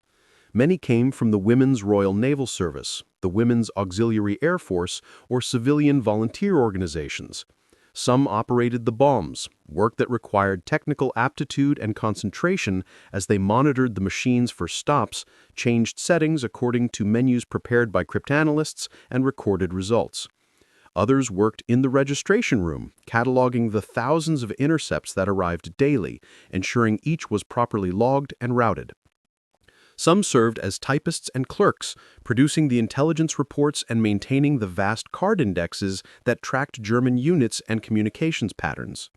Many came from the Women's Royal Naval Service, the Women's Auxiliary Air Force, or civilian volunteer organizations. Some operated the bombes, work that required technical aptitude and concentration as they monitored the machines for stops, changed settings according to menus prepared by cryptanalysts, and recorded results. Others worked in the registration room, cataloging the thousands of intercepts that arrived daily, ensuring each was properly logged and routed. Some served as typists and clerks, producing the intelligence reports and maintaining the vast card indexes that tracked German units and communications patterns.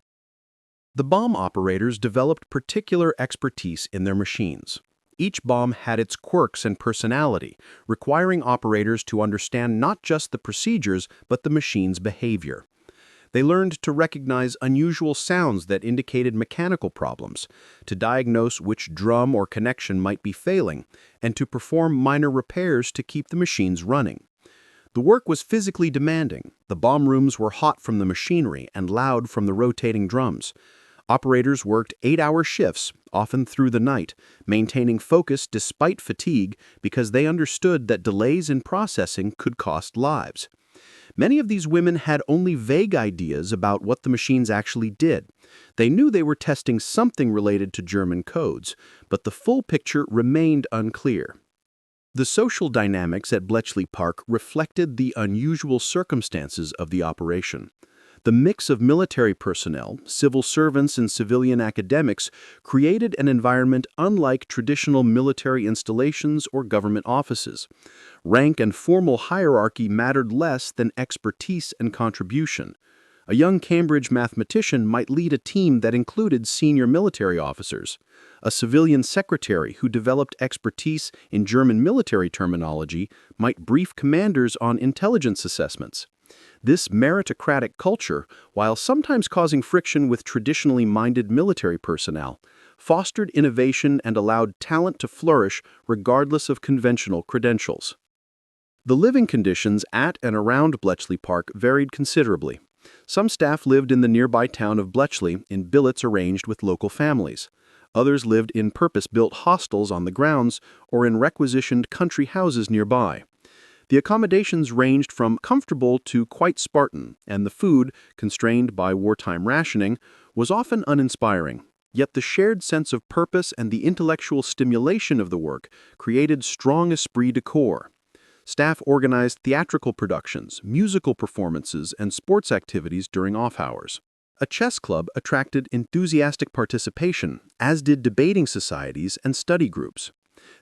The bomb operators developed particular expertise in their machines. Each bomb had its quirks and personality, requiring operators to understand not just the procedures but the machine's behavior. They learned to recognize unusual sounds that indicated mechanical problems, to diagnose which drum or connection might be failing, and to perform minor repairs to keep the machines running. The work was physically demanding. The bomb rooms were hot from the machinery and loud from the rotating drums. Operators worked 8-hour shifts, often through the night, maintaining focus despite fatigue because they understood that delays in processing could cost lives. Many of these women had only vague ideas about what the machines actually did. They knew they were testing something related to German codes, but the full picture remained unclear. The social dynamics at Bletchley Park reflected the unusual circumstances of the operation. The mix of military personnel, civil servants, and civilian academics created an environment unlike traditional military installations or government offices. Rank and formal hierarchy mattered less than expertise and contribution. A young Cambridge mathematician might lead a team that included senior military officers. A civilian secretary who developed expertise in German military terminology might brief commanders on intelligence assessments. This meritocratic culture, while sometimes causing friction with traditionally minded military personnel, fostered innovation and allowed talent to flourish regardless of conventional credentials. The living conditions at and around Bletchley Park varied considerably. Some staff lived in the nearby town of Bletchley in billets arranged with local families. Others lived in purpose-built hostels on the grounds or in requisitioned country houses nearby. The accommodations ranged from comfortable to quite Spartan, and the food, constrained by wartime rationing, was often uninspiring. Yet the shared sense of purpose and the intellectual stimulation of the work created strong esprit de corps. Staff organized theatrical productions, musical performances, and sports activities during off-hours. A chess club attracted enthusiastic participation, as did debating societies and study groups.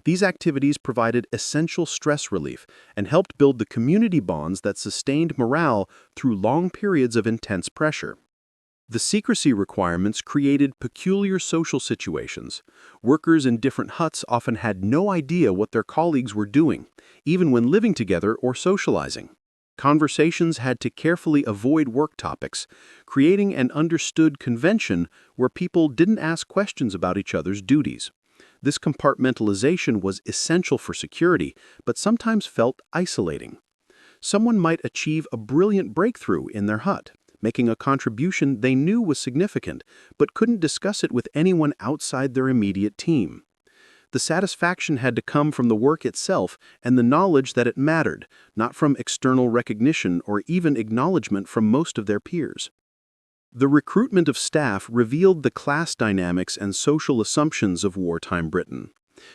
These activities provided essential stress relief and helped build the community bonds that sustained morale through long periods of intense pressure. The secrecy requirements created peculiar social situations. Workers in different huts often had no idea what their colleagues were doing, even when living together or socializing. Conversations had to carefully avoid work topics, creating an understood convention where people didn't ask questions about each other's duties. This compartmentalization was essential for security, but sometimes felt isolating. Someone might achieve a brilliant breakthrough in their hut, making a contribution they knew was significant, but couldn't discuss it with anyone outside their immediate team. The satisfaction had to come from the work itself and the knowledge that it mattered, not from external recognition or even acknowledgement from most of their peers. The recruitment of staff revealed the class dynamics and social assumptions of wartime Britain.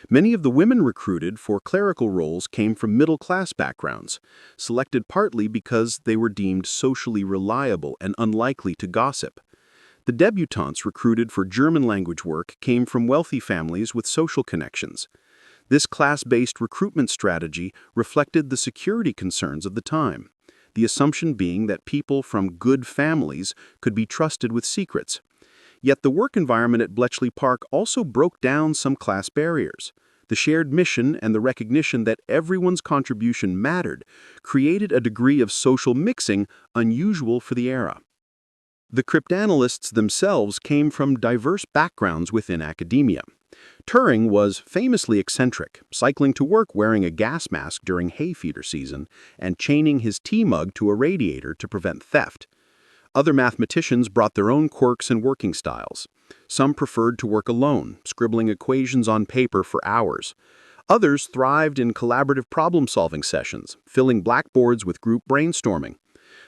Many of the women recruited for clerical roles came from middle-class backgrounds, selected partly because they were deemed socially reliable and unlikely to gossip. The debutantes recruited for German-language work came from wealthy families with social connections. This class-based recruitment strategy reflected the security concerns of the time, the assumption being that people from good families could be trusted with secrets. Yet the work environment at Bletchley Park also broke down some class barriers. The shared mission and the recognition that everyone's contribution mattered created a degree of social mixing unusual for the era. The cryptanalysts themselves came from diverse backgrounds within academia. Turing was famously eccentric, cycling to work wearing a gas mask during hay feeder season and chaining his tea mug to a radiator to prevent theft. Other mathematicians brought their own quirks and working styles. Some preferred to work alone, scribbling equations on paper for hours. Others thrived in collaborative problem-solving sessions, filling blackboards with group brainstorming.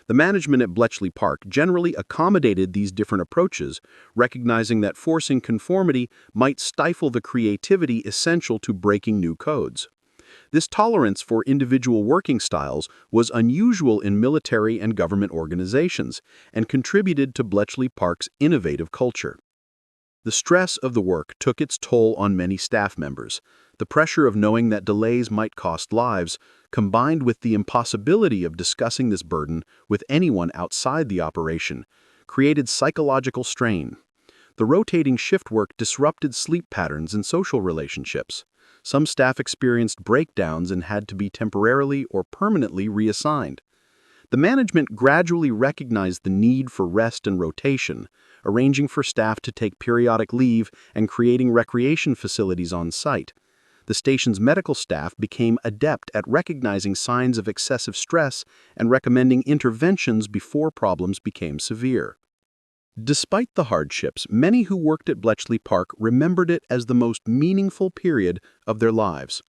The management at Bletchley Park generally accommodated these different approaches, recognizing that forcing conformity might stifle the creativity essential to breaking new codes. This tolerance for individual working styles was unusual in military and government organizations and contributed to Bletchley Park's innovative culture. The stress of the work took its toll on many staff members. The pressure of knowing that delays might cost lives, combined with the impossibility of discussing this burden with anyone outside the operation, created psychological strain. The rotating shift work disrupted sleep patterns and social relationships. Some staff experienced breakdowns and had to be temporarily or permanently reassigned. The management gradually recognized the need for rest and rotation, arranging for staff to take periodic leave and creating recreation facilities on site. The station's medical staff became adept at recognizing signs of excessive stress and recommending interventions before problems became severe. Despite the hardships, many who worked at Bletchley Park remembered it as the most meaningful period of their lives.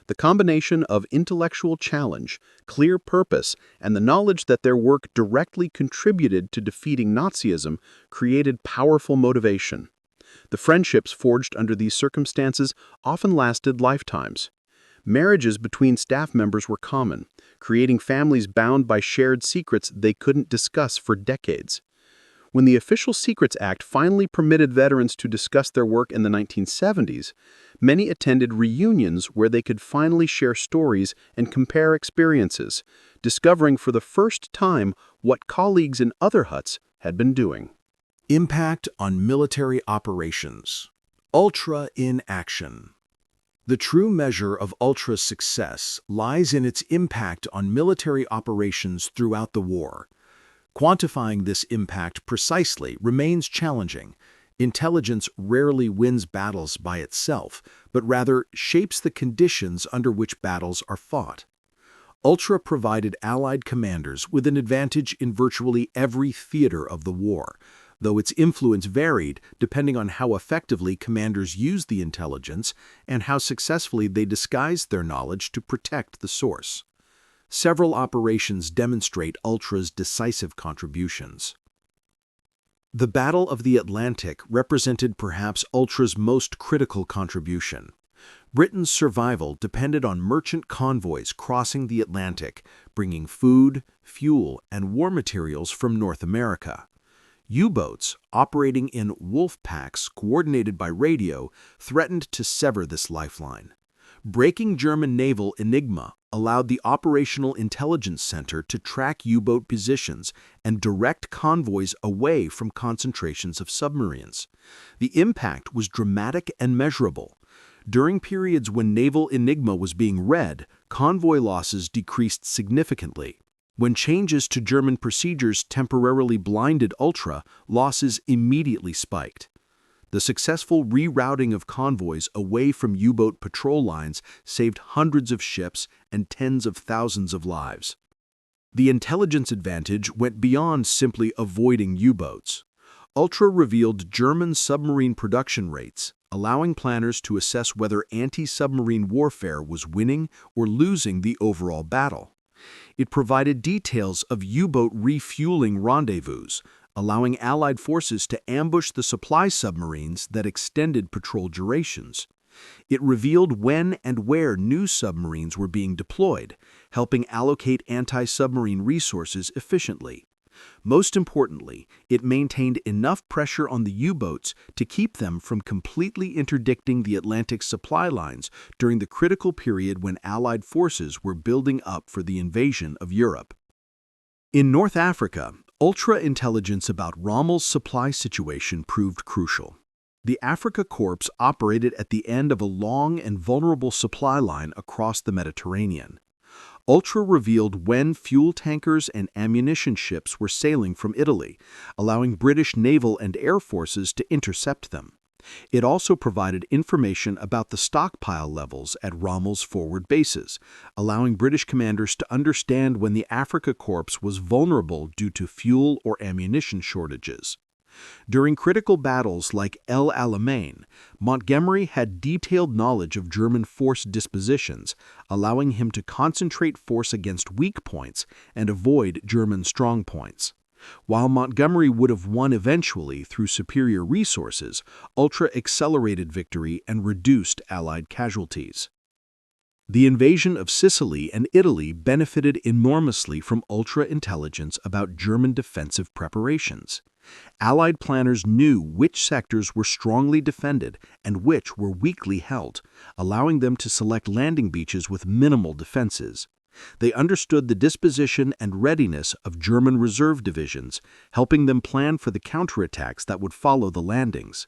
The combination of intellectual challenge, clear purpose, and the knowledge that their work directly contributed to defeating Nazism created powerful motivation. The friendships forged under these circumstances often lasted lifetimes. Marriages between staff members were common, creating families bound by shared secrets they couldn't discuss for decades. When the Official Secrets Act finally permitted veterans to discuss their work in the 1970s, many attended reunions where they could finally share stories and compare experiences, discovering for the first time what colleagues in other huts had been doing. Impact on military operations. Ultra in action. The true measure of Ultra's success lies in its impact on military operations throughout the war. Quantifying this impact precisely remains challenging. Intelligence rarely wins battles by itself, but rather shapes the conditions under which battles are fought. Ultra provided Allied commanders with an advantage in virtually every theater of the war, though its influence varied depending on how effectively commanders used the intelligence and how successfully they disguised their knowledge to protect the source. Several operations demonstrate Ultra's decisive contributions. The Battle of the Atlantic represented perhaps Ultra's most critical contribution. Britain's survival depended on merchant convoys crossing the Atlantic, bringing food, fuel, and war materials from North America. U-boats, operating in wolf packs coordinated by radio, threatened to sever this lifeline. Breaking German naval Enigma allowed the Operational Intelligence Center to track U-boat positions and direct convoys away from concentrations of submarines. The impact was dramatic and measurable. During periods when naval Enigma was being read, convoy losses decreased significantly. When changes to German procedures temporarily blinded Ultra, losses immediately spiked. The successful rerouting of convoys away from U-boat patrol lines saved hundreds of ships and tens of thousands of lives. The intelligence advantage went beyond simply avoiding U-boats. Ultra revealed German submarine production rates, allowing planners to assess whether anti-submarine warfare was winning or losing the overall battle. It provided details of U-boat refueling rendezvous, allowing Allied forces to ambush the supply submarines that extended patrol durations. It revealed when and where new submarines were being deployed, helping allocate anti-submarine resources efficiently. Most importantly, it maintained enough pressure on the U-boats to keep them from completely interdicting the Atlantic supply lines during the critical period when Allied forces were building up for the invasion of Europe. In North Africa, Ultra intelligence about Rommel's supply situation proved crucial. The Africa Corps operated at the end of a long and vulnerable supply line across the Mediterranean. Ultra revealed when fuel tankers and ammunition ships were sailing from Italy, allowing British naval and air forces to intercept them. It also provided information about the stockpile levels at Rommel's forward bases, allowing British commanders to understand when the Africa Corps was vulnerable due to fuel or ammunition shortages. During critical battles like El Alamein, Montgomery had detailed knowledge of German force dispositions, allowing him to concentrate force against weak points and avoid German strong points. While Montgomery would have won eventually through superior resources, Ultra accelerated victory and reduced Allied casualties. The invasion of Sicily and Italy benefited enormously from Ultra intelligence about German defensive preparations. Allied planners knew which sectors were strongly defended and which were weakly held, allowing them to select landing beaches with minimal defenses. They understood the disposition and readiness of German reserve divisions, helping them plan for the counterattacks that would follow the landings.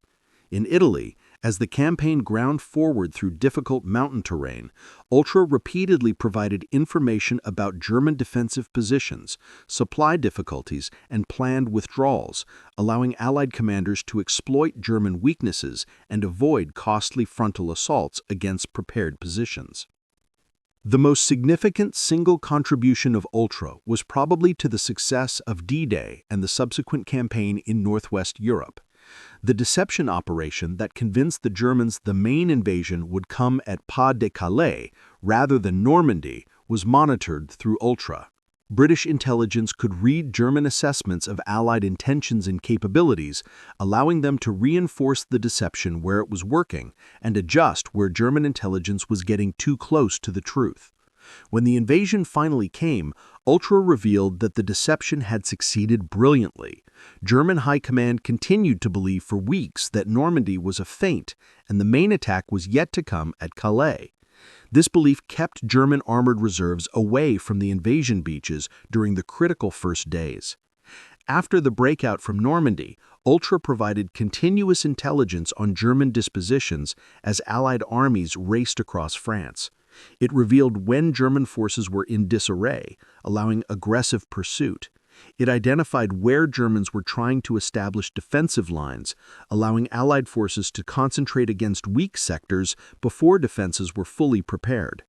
In Italy, as the campaign ground forward through difficult mountain terrain, Ultra repeatedly provided information about German defensive positions, supply difficulties, and planned withdrawals, allowing Allied commanders to exploit German weaknesses and avoid costly frontal assaults against prepared positions. The most significant single contribution of Ultra was probably to the success of D-Day and the subsequent campaign in Northwest Europe. The deception operation that convinced the Germans the main invasion would come at Pas de Calais rather than Normandy was monitored through Ultra. British intelligence could read German assessments of Allied intentions and capabilities, allowing them to reinforce the deception where it was working and adjust where German intelligence was getting too close to the truth. When the invasion finally came, Ultra revealed that the deception had succeeded brilliantly. German high command continued to believe for weeks that Normandy was a feint and the main attack was yet to come at Calais. This belief kept German armored reserves away from the invasion beaches during the critical first days. After the breakout from Normandy, Ultra provided continuous intelligence on German dispositions as Allied armies raced across France. It revealed when German forces were in disarray, allowing aggressive pursuit. It identified where Germans were trying to establish defensive lines, allowing Allied forces to concentrate against weak sectors before defenses were fully prepared.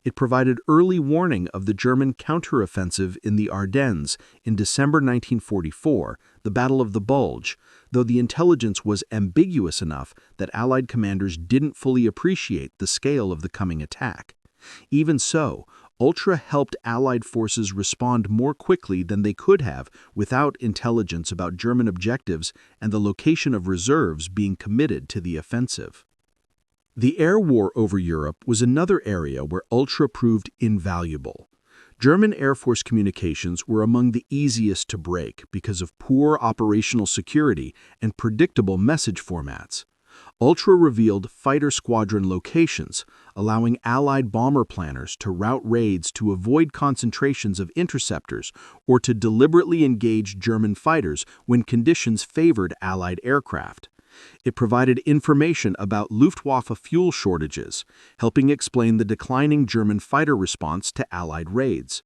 It provided early warning of the German counteroffensive in the Ardennes in December 1944, the Battle of the Bulge, though the intelligence was ambiguous enough that Allied commanders didn't fully appreciate the scale of the coming attack. Even so, Ultra helped Allied forces respond more quickly than they could have without intelligence about German objectives and the location of reserves being committed to the offensive. The air war over Europe was another area where Ultra proved invaluable. German Air Force communications were among the easiest to break because of poor operational security and predictable message formats. Ultra revealed fighter squadron locations, allowing Allied bomber planners to route raids to avoid concentrations of interceptors or to deliberately engage German fighters when conditions favored Allied aircraft. It provided information about Luftwaffe fuel shortages, helping explain the declining German fighter response to Allied raids.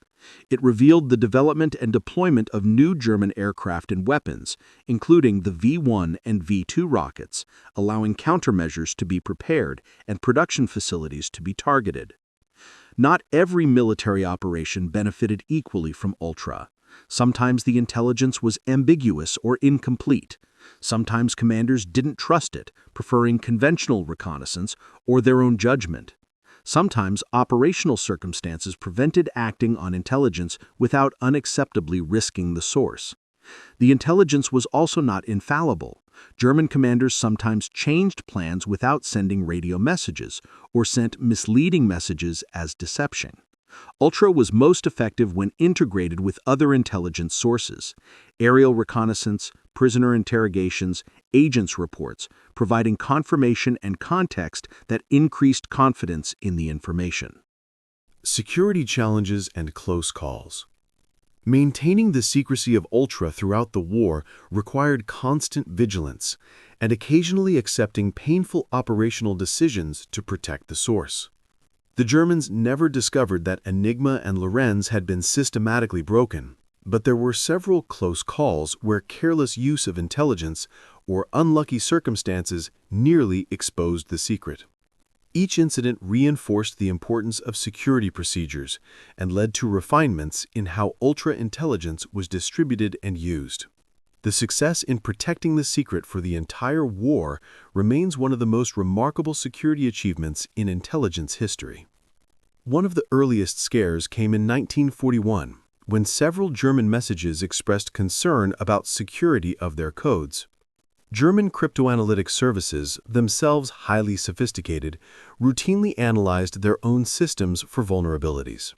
It revealed the development and deployment of new German aircraft and weapons, including the V-1 and V-2 rockets, allowing countermeasures to be prepared and production facilities to be targeted. Not every military operation benefited equally from Ultra. Sometimes the intelligence was ambiguous or incomplete. Sometimes commanders didn't trust it, preferring conventional reconnaissance or their own judgment. Sometimes operational circumstances prevented acting on intelligence without unacceptably risking the source. The intelligence was also not infallible. German commanders sometimes changed plans without sending radio messages or sent misleading messages as deception. Ultra was most effective when integrated with other intelligence sources, aerial reconnaissance, prisoner interrogations, agents' reports, providing confirmation and context that increased confidence in the information. Security challenges and close calls. Maintaining the secrecy of Ultra throughout the war required constant vigilance and occasionally accepting painful operational decisions to protect the source. The Germans never discovered that Enigma and Lorenz had been systematically broken, but there were several close calls where careless use of intelligence or unlucky circumstances nearly exposed the secret. Each incident reinforced the importance of security procedures and led to refinements in how ultra-intelligence was distributed and used. The success in protecting the secret for the entire war remains one of the most remarkable security achievements in intelligence history. One of the earliest scares came in 1941, when several German messages expressed concern about security of their codes. German cryptanalytic services, themselves highly sophisticated, routinely analyzed their own systems for vulnerabilities.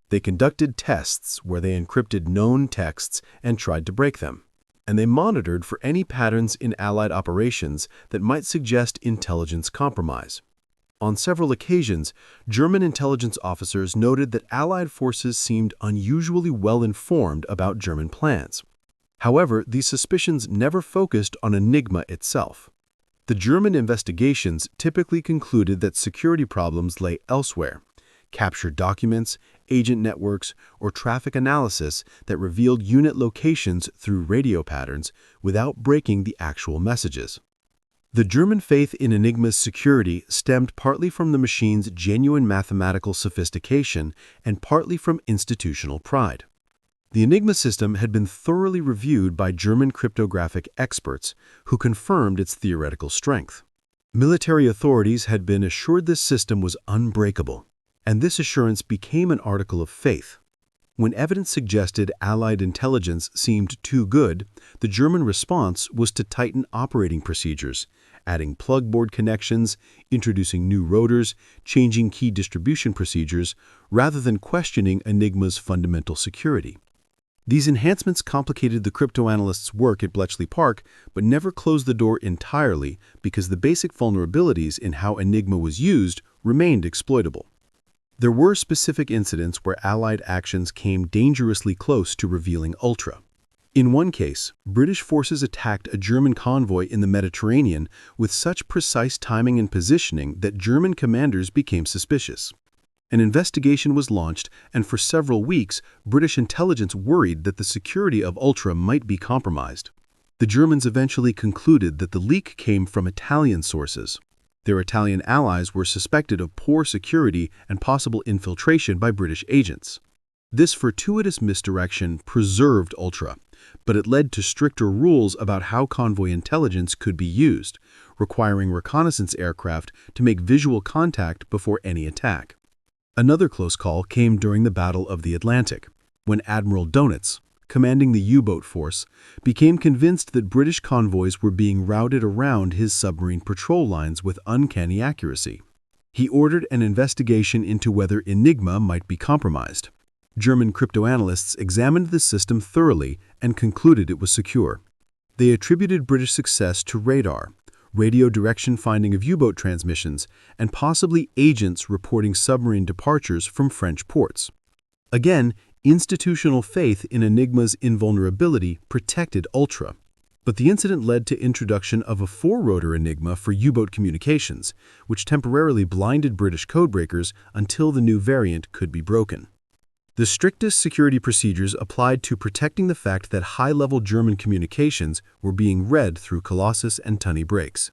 They conducted tests where they encrypted known texts and tried to break them, and they monitored for any patterns in Allied operations that might suggest intelligence compromise. On several occasions, German intelligence officers noted that Allied forces seemed unusually well informed about German plans. However, these suspicions never focused on Enigma itself. The German investigations typically concluded that security problems lay elsewhere: captured documents, agent networks, or traffic analysis that revealed unit locations through radio patterns without breaking the actual messages. The German faith in Enigma's security stemmed partly from the machine's genuine mathematical sophistication and partly from institutional pride. The Enigma system had been thoroughly reviewed by German cryptographic experts who confirmed its theoretical strength. Military authorities had been assured this system was unbreakable, and this assurance became an article of faith. When evidence suggested Allied intelligence seemed too good, the German response was to tighten operating procedures, adding plug-board connections, introducing new rotors, changing key distribution procedures, rather than questioning Enigma's fundamental security. These enhancements complicated the cryptanalysts' work at Bletchley Park, but never closed the door entirely because the basic vulnerabilities in how Enigma was used remained exploitable. There were specific incidents where Allied actions came dangerously close to revealing Ultra. In one case, British forces attacked a German convoy in the Mediterranean with such precise timing and positioning that German commanders became suspicious. An investigation was launched, and for several weeks, British intelligence worried that the security of Ultra might be compromised. The Germans eventually concluded that the leak came from Italian sources. Their Italian allies were suspected of poor security and possible infiltration by British agents. This fortuitous misdirection preserved Ultra, but it led to stricter rules about how convoy intelligence could be used, requiring reconnaissance aircraft to make visual contact before any attack. Another close call came during the Battle of the Atlantic, when Admiral Donitz, commanding the U-boat force, became convinced that British convoys were being routed around his submarine patrol lines with uncanny accuracy. He ordered an investigation into whether Enigma might be compromised. German cryptanalysts examined the system thoroughly and concluded it was secure. They attributed British success to radar, radio direction finding of U-boat transmissions, and possibly agents reporting submarine departures from French ports. Again, institutional faith in Enigma's invulnerability protected Ultra. But the incident led to introduction of a four-rotor Enigma for U-boat communications, which temporarily blinded British codebreakers until the new variant could be broken. The strictest security procedures applied to protecting the fact that high-level German communications were being read through Colossus and Tunney breaks.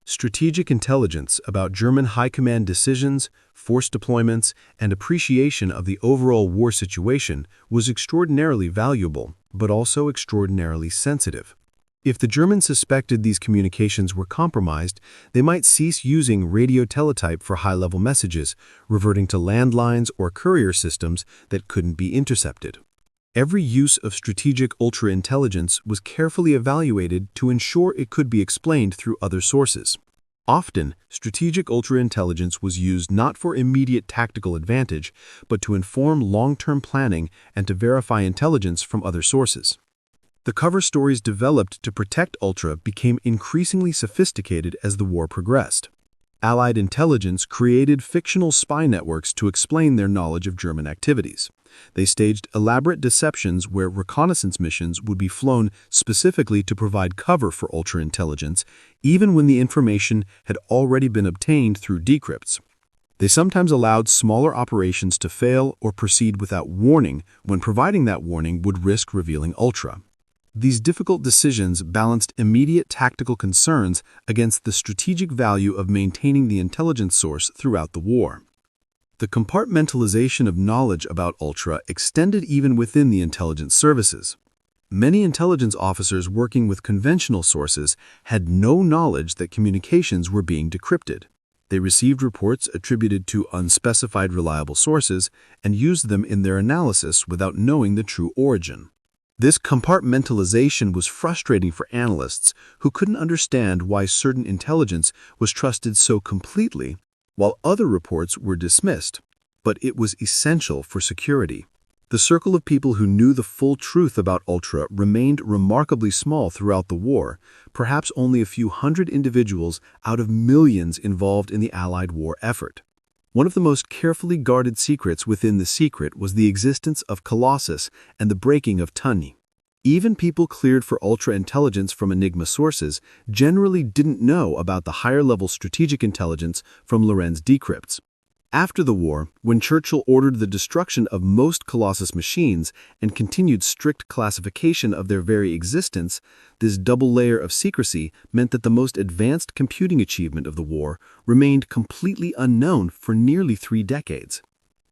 Strategic intelligence about German high command decisions, force deployments, and appreciation of the overall war situation was extraordinarily valuable, but also extraordinarily sensitive. If the Germans suspected these communications were compromised, they might cease using radio teletype for high-level messages, reverting to landlines or courier systems that couldn't be intercepted. Every use of strategic ultra-intelligence was carefully evaluated to ensure it could be explained through other sources. Often, strategic ultra-intelligence was used not for immediate tactical advantage, but to inform long-term planning and to verify intelligence from other sources. The cover stories developed to protect Ultra became increasingly sophisticated as the war progressed. Allied intelligence created fictional spy networks to explain their knowledge of German activities. They staged elaborate deceptions where reconnaissance missions would be flown specifically to provide cover for ultra-intelligence, even when the information had already been obtained through decrypts. They sometimes allowed smaller operations to fail or proceed without warning when providing that warning would risk revealing Ultra. These difficult decisions balanced immediate tactical concerns against the strategic value of maintaining the intelligence source throughout the war. The compartmentalization of knowledge about Ultra extended even within the intelligence services. Many intelligence officers working with conventional sources had no knowledge that communications were being decrypted. They received reports attributed to unspecified reliable sources and used them in their analysis without knowing the true origin. This compartmentalization was frustrating for analysts who couldn't understand why certain intelligence was trusted so completely, while other reports were dismissed. But it was essential for security. The circle of people who knew the full truth about Ultra remained remarkably small throughout the war, perhaps only a few hundred individuals out of millions involved in the Allied war effort. One of the most carefully guarded secrets within the secret was the existence of Colossus and the breaking of Tunney. Even people cleared for ultra-intelligence from Enigma sources generally didn't know about the higher-level strategic intelligence from Lorenz decrypts. After the war, when Churchill ordered the destruction of most Colossus machines and continued strict classification of their very existence, this double layer of secrecy meant that the most advanced computing achievement of the war remained completely unknown for nearly 3 decades.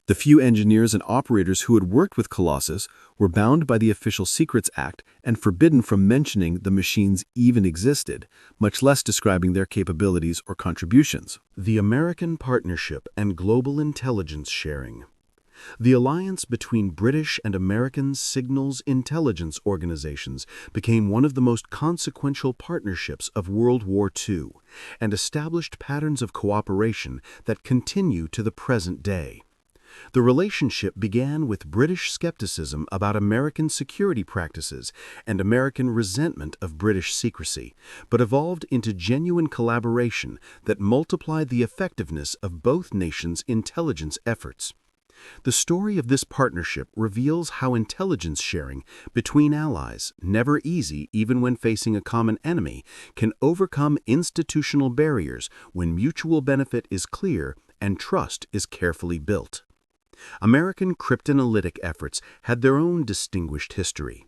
The few engineers and operators who had worked with Colossus were bound by the Official Secrets Act and forbidden from mentioning the machines even existed, much less describing their capabilities or contributions. The American Partnership and Global Intelligence Sharing. The alliance between British and American signals intelligence organizations became one of the most consequential partnerships of World War II and established patterns of cooperation that continue to the present day. The relationship began with British skepticism about American security practices and American resentment of British secrecy, but evolved into genuine collaboration that multiplied the effectiveness of both nations' intelligence efforts. The story of this partnership reveals how intelligence sharing between allies, never easy even when facing a common enemy, can overcome institutional barriers when mutual benefit is clear and trust is carefully built. American cryptanalytic efforts had their own distinguished history.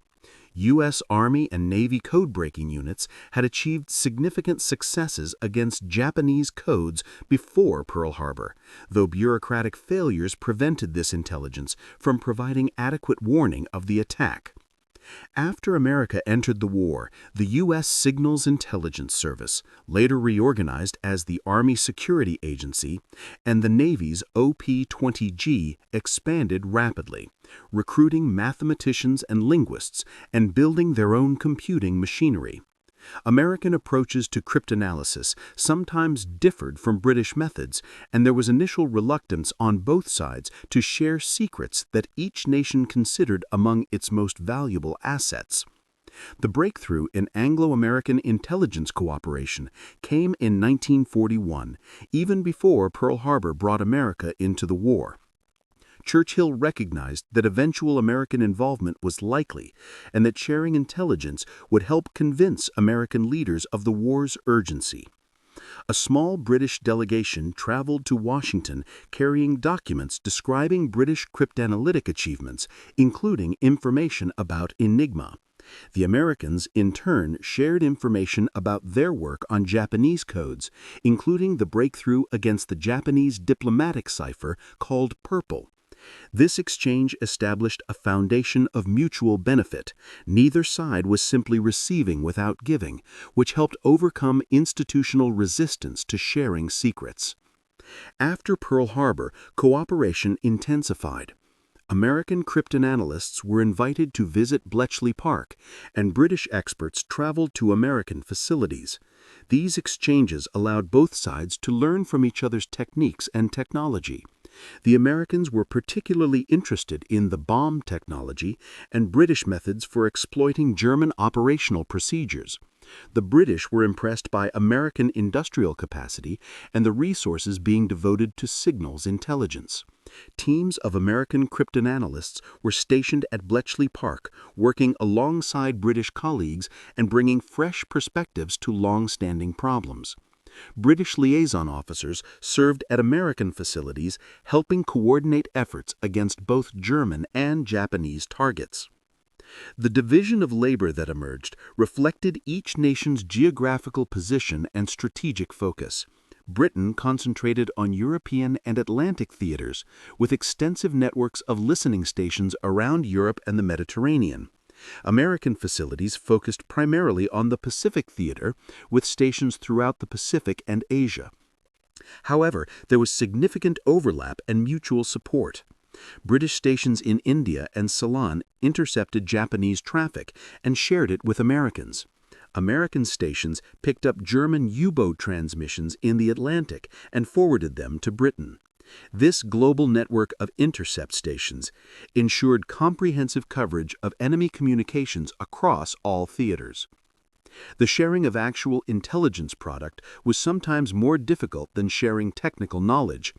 U.S. Army and Navy code-breaking units had achieved significant successes against Japanese codes before Pearl Harbor, though bureaucratic failures prevented this intelligence from providing adequate warning of the attack. After America entered the war, the U.S. Signals Intelligence Service, later reorganized as the Army Security Agency, and the Navy's OP-20G expanded rapidly, recruiting mathematicians and linguists and building their own computing machinery. American approaches to cryptanalysis sometimes differed from British methods, and there was initial reluctance on both sides to share secrets that each nation considered among its most valuable assets. The breakthrough in Anglo-American intelligence cooperation came in 1941, even before Pearl Harbor brought America into the war. Churchill recognized that eventual American involvement was likely and that sharing intelligence would help convince American leaders of the war's urgency. A small British delegation traveled to Washington carrying documents describing British cryptanalytic achievements, including information about Enigma. The Americans, in turn, shared information about their work on Japanese codes, including the breakthrough against the Japanese diplomatic cipher called Purple. This exchange established a foundation of mutual benefit. Neither side was simply receiving without giving, which helped overcome institutional resistance to sharing secrets. After Pearl Harbor, cooperation intensified. American cryptanalysts were invited to visit Bletchley Park, and British experts traveled to American facilities. These exchanges allowed both sides to learn from each other's techniques and technology. The Americans were particularly interested in the bombe technology and British methods for exploiting German operational procedures. The British were impressed by American industrial capacity and the resources being devoted to signals intelligence. Teams of American cryptanalysts were stationed at Bletchley Park, working alongside British colleagues and bringing fresh perspectives to long-standing problems. British liaison officers served at American facilities, helping coordinate efforts against both German and Japanese targets. The division of labor that emerged reflected each nation's geographical position and strategic focus. Britain concentrated on European and Atlantic theaters, with extensive networks of listening stations around Europe and the Mediterranean. American facilities focused primarily on the Pacific theater, with stations throughout the Pacific and Asia. However, there was significant overlap and mutual support. British stations in India and Ceylon intercepted Japanese traffic and shared it with Americans. American stations picked up German U-boat transmissions in the Atlantic and forwarded them to Britain. This global network of intercept stations ensured comprehensive coverage of enemy communications across all theaters. The sharing of actual intelligence product was sometimes more difficult than sharing technical knowledge.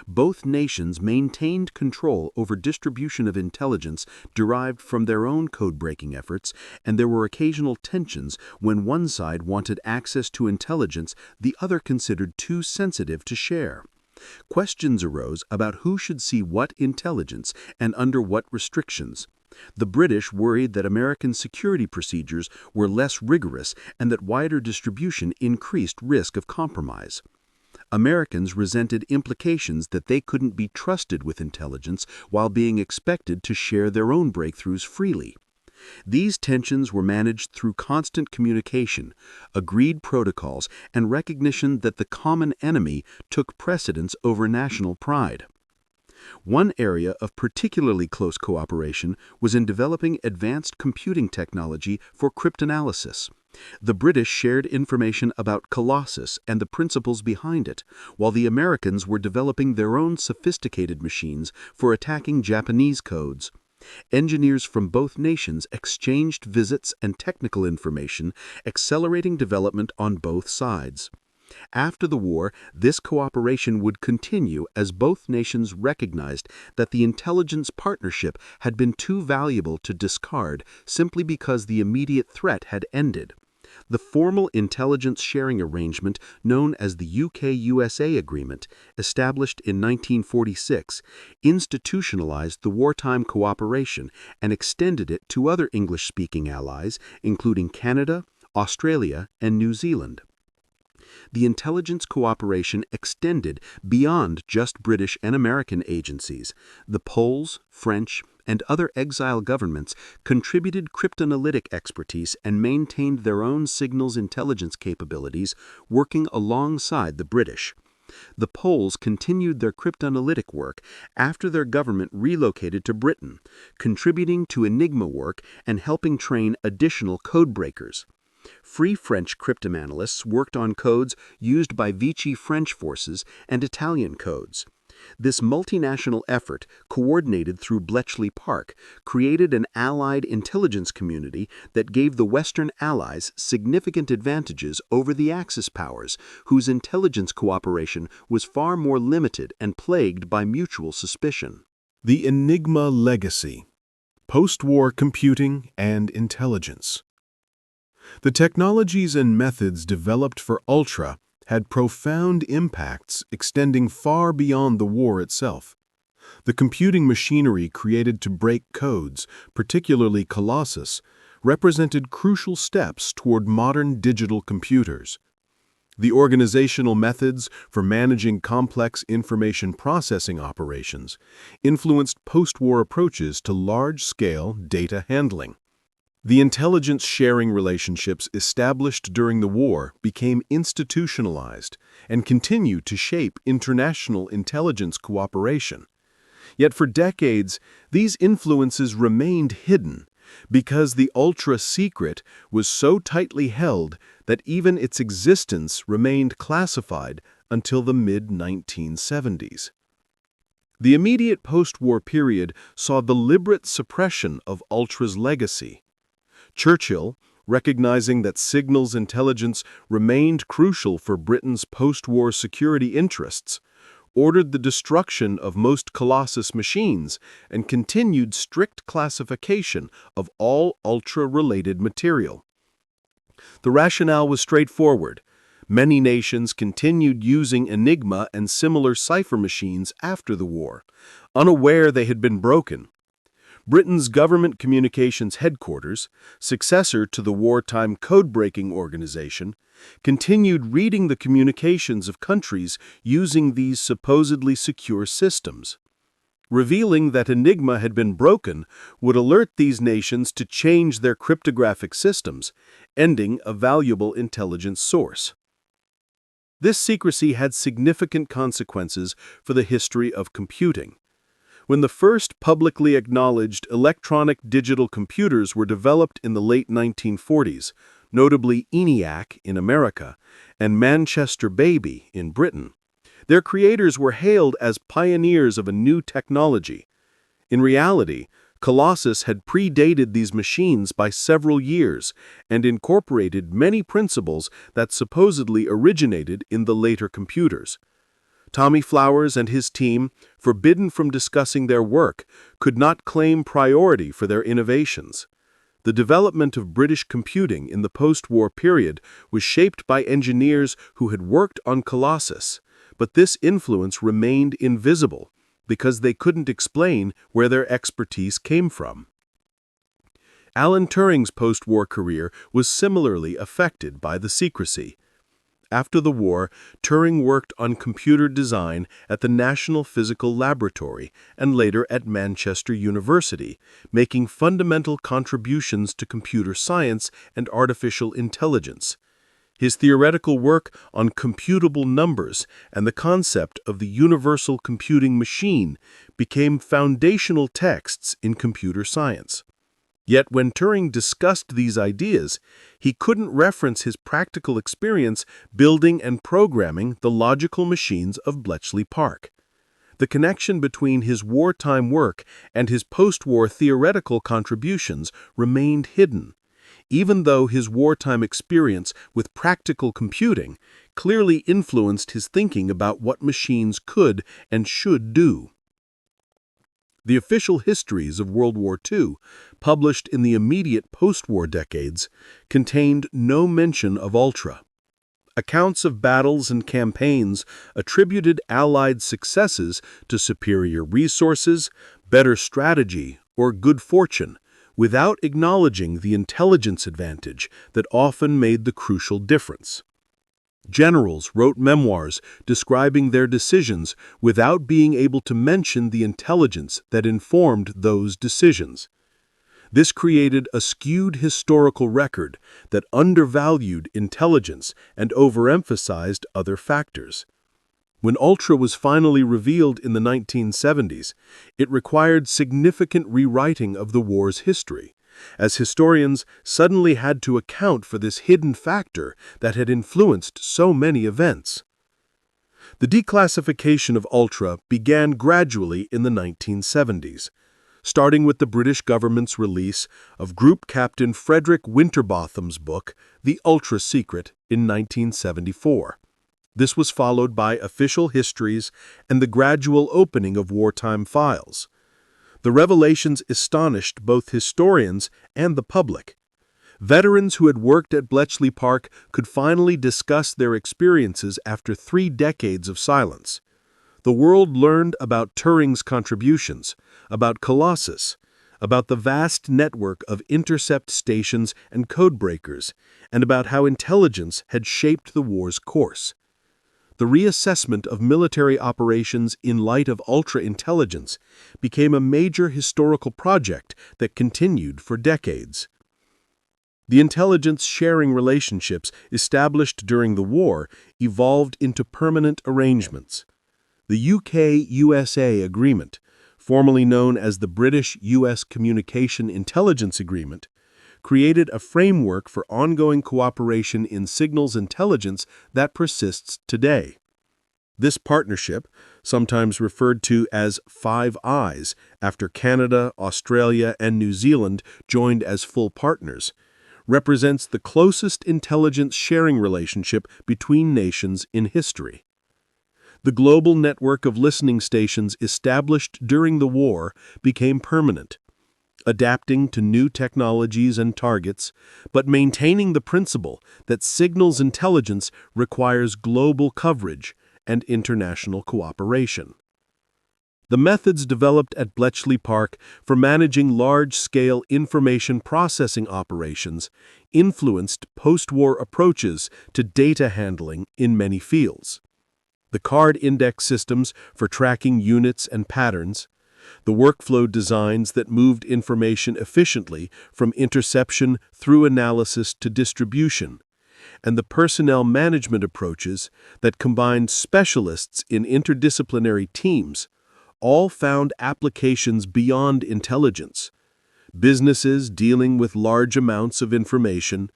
Both nations maintained control over distribution of intelligence derived from their own code-breaking efforts, and there were occasional tensions when one side wanted access to intelligence the other considered too sensitive to share. Questions arose about who should see what intelligence and under what restrictions. The British worried that American security procedures were less rigorous and that wider distribution increased risk of compromise. Americans resented implications that they couldn't be trusted with intelligence while being expected to share their own breakthroughs freely. These tensions were managed through constant communication, agreed protocols, and recognition that the common enemy took precedence over national pride. One area of particularly close cooperation was in developing advanced computing technology for cryptanalysis. The British shared information about Colossus and the principles behind it, while the Americans were developing their own sophisticated machines for attacking Japanese codes. Engineers from both nations exchanged visits and technical information, accelerating development on both sides. After the war, this cooperation would continue as both nations recognized that the intelligence partnership had been too valuable to discard simply because the immediate threat had ended. The formal intelligence sharing arrangement known as the UK-USA Agreement, established in 1946, institutionalized the wartime cooperation and extended it to other English-speaking allies, including Canada, Australia, and New Zealand. The intelligence cooperation extended beyond just British and American agencies. The Poles, French, and other exile governments contributed cryptanalytic expertise and maintained their own signals intelligence capabilities, working alongside the British. The Poles continued their cryptanalytic work after their government relocated to Britain, contributing to Enigma work and helping train additional codebreakers. Free French cryptanalysts worked on codes used by Vichy French forces and Italian codes. This multinational effort, coordinated through Bletchley Park, created an allied intelligence community that gave the Western Allies significant advantages over the Axis powers, whose intelligence cooperation was far more limited and plagued by mutual suspicion. The Enigma legacy: post-war computing and intelligence. The technologies and methods developed for Ultra had profound impacts extending far beyond the war itself. The computing machinery created to break codes, particularly Colossus, represented crucial steps toward modern digital computers. The organizational methods for managing complex information processing operations influenced post-war approaches to large-scale data handling. The intelligence sharing relationships established during the war became institutionalized and continue to shape international intelligence cooperation. Yet for decades, these influences remained hidden because the ultra-secret was so tightly held that even its existence remained classified until the mid-1970s. The immediate post-war period saw the deliberate suppression of Ultra's legacy. Churchill, recognizing that signals intelligence remained crucial for Britain's post-war security interests, ordered the destruction of most Colossus machines and continued strict classification of all Ultra-related material. The rationale was straightforward. Many nations continued using Enigma and similar cipher machines after the war, unaware they had been broken. Britain's Government Communications Headquarters, successor to the wartime code-breaking organization, continued reading the communications of countries using these supposedly secure systems. Revealing that Enigma had been broken would alert these nations to change their cryptographic systems, ending a valuable intelligence source. This secrecy had significant consequences for the history of computing. When the first publicly acknowledged electronic digital computers were developed in the late 1940s, notably ENIAC in America and Manchester Baby in Britain, their creators were hailed as pioneers of a new technology. In reality, Colossus had predated these machines by several years and incorporated many principles that supposedly originated in the later computers. Tommy Flowers and his team, forbidden from discussing their work, could not claim priority for their innovations. The development of British computing in the post-war period was shaped by engineers who had worked on Colossus, but this influence remained invisible because they couldn't explain where their expertise came from. Alan Turing's post-war career was similarly affected by the secrecy. After the war, Turing worked on computer design at the National Physical Laboratory and later at Manchester University, making fundamental contributions to computer science and artificial intelligence. His theoretical work on computable numbers and the concept of the universal computing machine became foundational texts in computer science. Yet when Turing discussed these ideas, he couldn't reference his practical experience building and programming the logical machines of Bletchley Park. The connection between his wartime work and his post-war theoretical contributions remained hidden, even though his wartime experience with practical computing clearly influenced his thinking about what machines could and should do. The official histories of World War II, published in the immediate post-war decades, contained no mention of Ultra. Accounts of battles and campaigns attributed Allied successes to superior resources, better strategy, or good fortune, without acknowledging the intelligence advantage that often made the crucial difference. Generals wrote memoirs describing their decisions without being able to mention the intelligence that informed those decisions. This created a skewed historical record that undervalued intelligence and overemphasized other factors. When Ultra was finally revealed in the 1970s, it required significant rewriting of the war's history, as historians suddenly had to account for this hidden factor that had influenced so many events. The declassification of Ultra began gradually in the 1970s, starting with the British government's release of Group Captain Frederick Winterbotham's book, The Ultra Secret, in 1974. This was followed by official histories and the gradual opening of wartime files. The revelations astonished both historians and the public. Veterans who had worked at Bletchley Park could finally discuss their experiences after 3 decades of silence. The world learned about Turing's contributions, about Colossus, about the vast network of intercept stations and codebreakers, and about how intelligence had shaped the war's course. The reassessment of military operations in light of ultra-intelligence became a major historical project that continued for decades. The intelligence-sharing relationships established during the war evolved into permanent arrangements. The UK-USA Agreement, formerly known as the British-US Communication Intelligence Agreement, created a framework for ongoing cooperation in signals intelligence that persists today. This partnership, sometimes referred to as Five Eyes after Canada, Australia, and New Zealand joined as full partners, represents the closest intelligence sharing relationship between nations in history. The global network of listening stations established during the war became permanent, adapting to new technologies and targets, but maintaining the principle that signals intelligence requires global coverage and international cooperation. The methods developed at Bletchley Park for managing large-scale information processing operations influenced post-war approaches to data handling in many fields. The card index systems for tracking units and patterns, the workflow designs that moved information efficiently from interception through analysis to distribution, and the personnel management approaches that combined specialists in interdisciplinary teams, all found applications beyond intelligence. Businesses dealing with large amounts of information,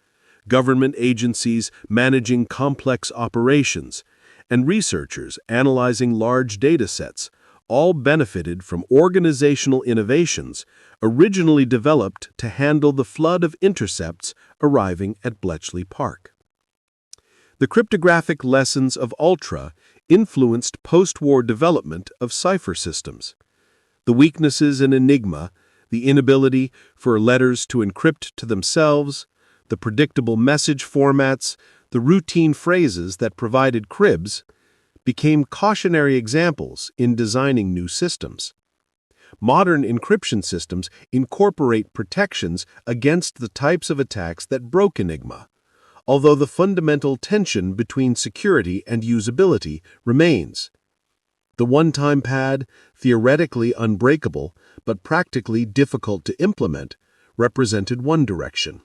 government agencies managing complex operations, and researchers analyzing large data sets all benefited from organizational innovations originally developed to handle the flood of intercepts arriving at Bletchley Park. The cryptographic lessons of Ultra influenced post-war development of cipher systems. The weaknesses in Enigma, the inability for letters to encrypt to themselves, the predictable message formats, the routine phrases that provided cribs, became cautionary examples in designing new systems. Modern encryption systems incorporate protections against the types of attacks that broke Enigma, although the fundamental tension between security and usability remains. The one-time pad, theoretically unbreakable but practically difficult to implement, represented one direction.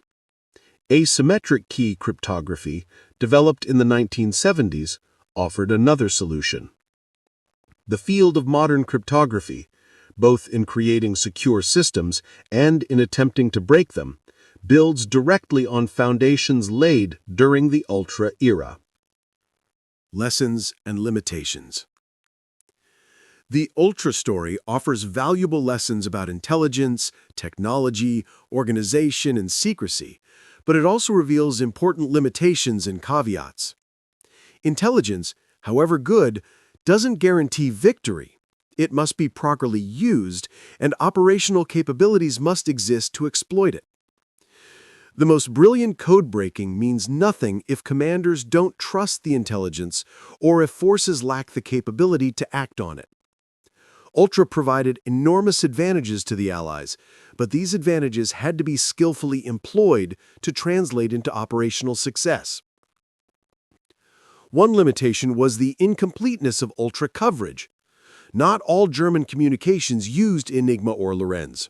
Asymmetric key cryptography, developed in the 1970s, offered another solution. The field of modern cryptography, both in creating secure systems and in attempting to break them, builds directly on foundations laid during the Ultra era. Lessons and limitations. The Ultra story offers valuable lessons about intelligence, technology, organization, and secrecy, but it also reveals important limitations and caveats. Intelligence, however good, doesn't guarantee victory. It must be properly used, and operational capabilities must exist to exploit it. The most brilliant code breaking means nothing if commanders don't trust the intelligence or if forces lack the capability to act on it. Ultra provided enormous advantages to the Allies, but these advantages had to be skillfully employed to translate into operational success. One limitation was the incompleteness of Ultra coverage. Not all German communications used Enigma or Lorenz.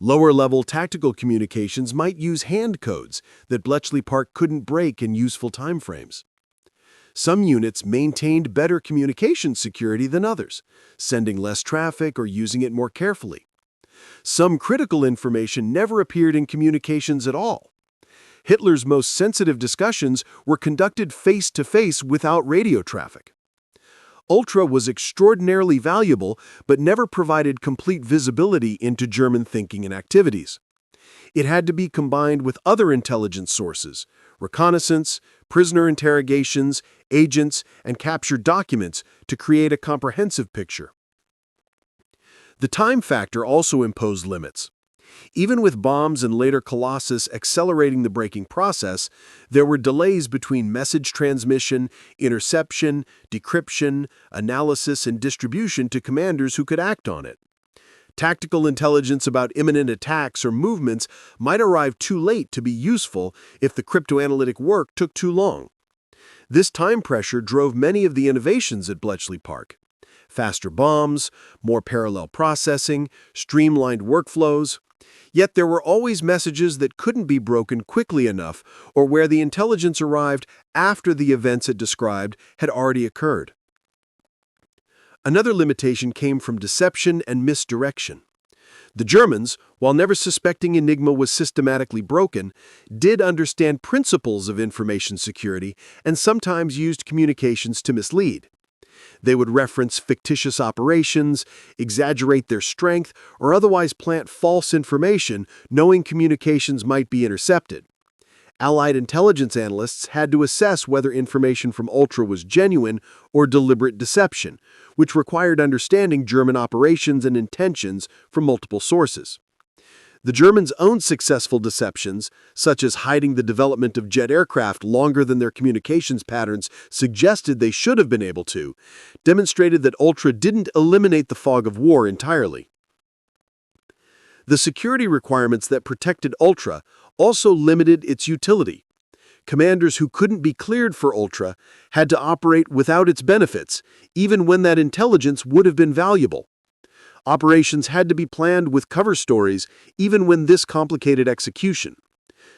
Lower-level tactical communications might use hand codes that Bletchley Park couldn't break in useful timeframes. Some units maintained better communication security than others, sending less traffic or using it more carefully. Some critical information never appeared in communications at all. Hitler's most sensitive discussions were conducted face-to-face without radio traffic. Ultra was extraordinarily valuable, but never provided complete visibility into German thinking and activities. It had to be combined with other intelligence sources, reconnaissance, prisoner interrogations, agents, and captured documents to create a comprehensive picture. The time factor also imposed limits. Even with bombs and later Colossus accelerating the breaking process, there were delays between message transmission, interception, decryption, analysis, and distribution to commanders who could act on it. Tactical intelligence about imminent attacks or movements might arrive too late to be useful if the cryptoanalytic work took too long. This time pressure drove many of the innovations at Bletchley Park. Faster bombs, more parallel processing, streamlined workflows. Yet there were always messages that couldn't be broken quickly enough or where the intelligence arrived after the events it described had already occurred. Another limitation came from deception and misdirection. The Germans, while never suspecting Enigma was systematically broken, did understand principles of information security and sometimes used communications to mislead. They would reference fictitious operations, exaggerate their strength, or otherwise plant false information, knowing communications might be intercepted. Allied intelligence analysts had to assess whether information from Ultra was genuine or deliberate deception, which required understanding German operations and intentions from multiple sources. The Germans' own successful deceptions, such as hiding the development of jet aircraft longer than their communications patterns suggested they should have been able to, demonstrated that Ultra didn't eliminate the fog of war entirely. The security requirements that protected Ultra also limited its utility. Commanders who couldn't be cleared for Ultra had to operate without its benefits, even when that intelligence would have been valuable. Operations had to be planned with cover stories, even when this complicated execution.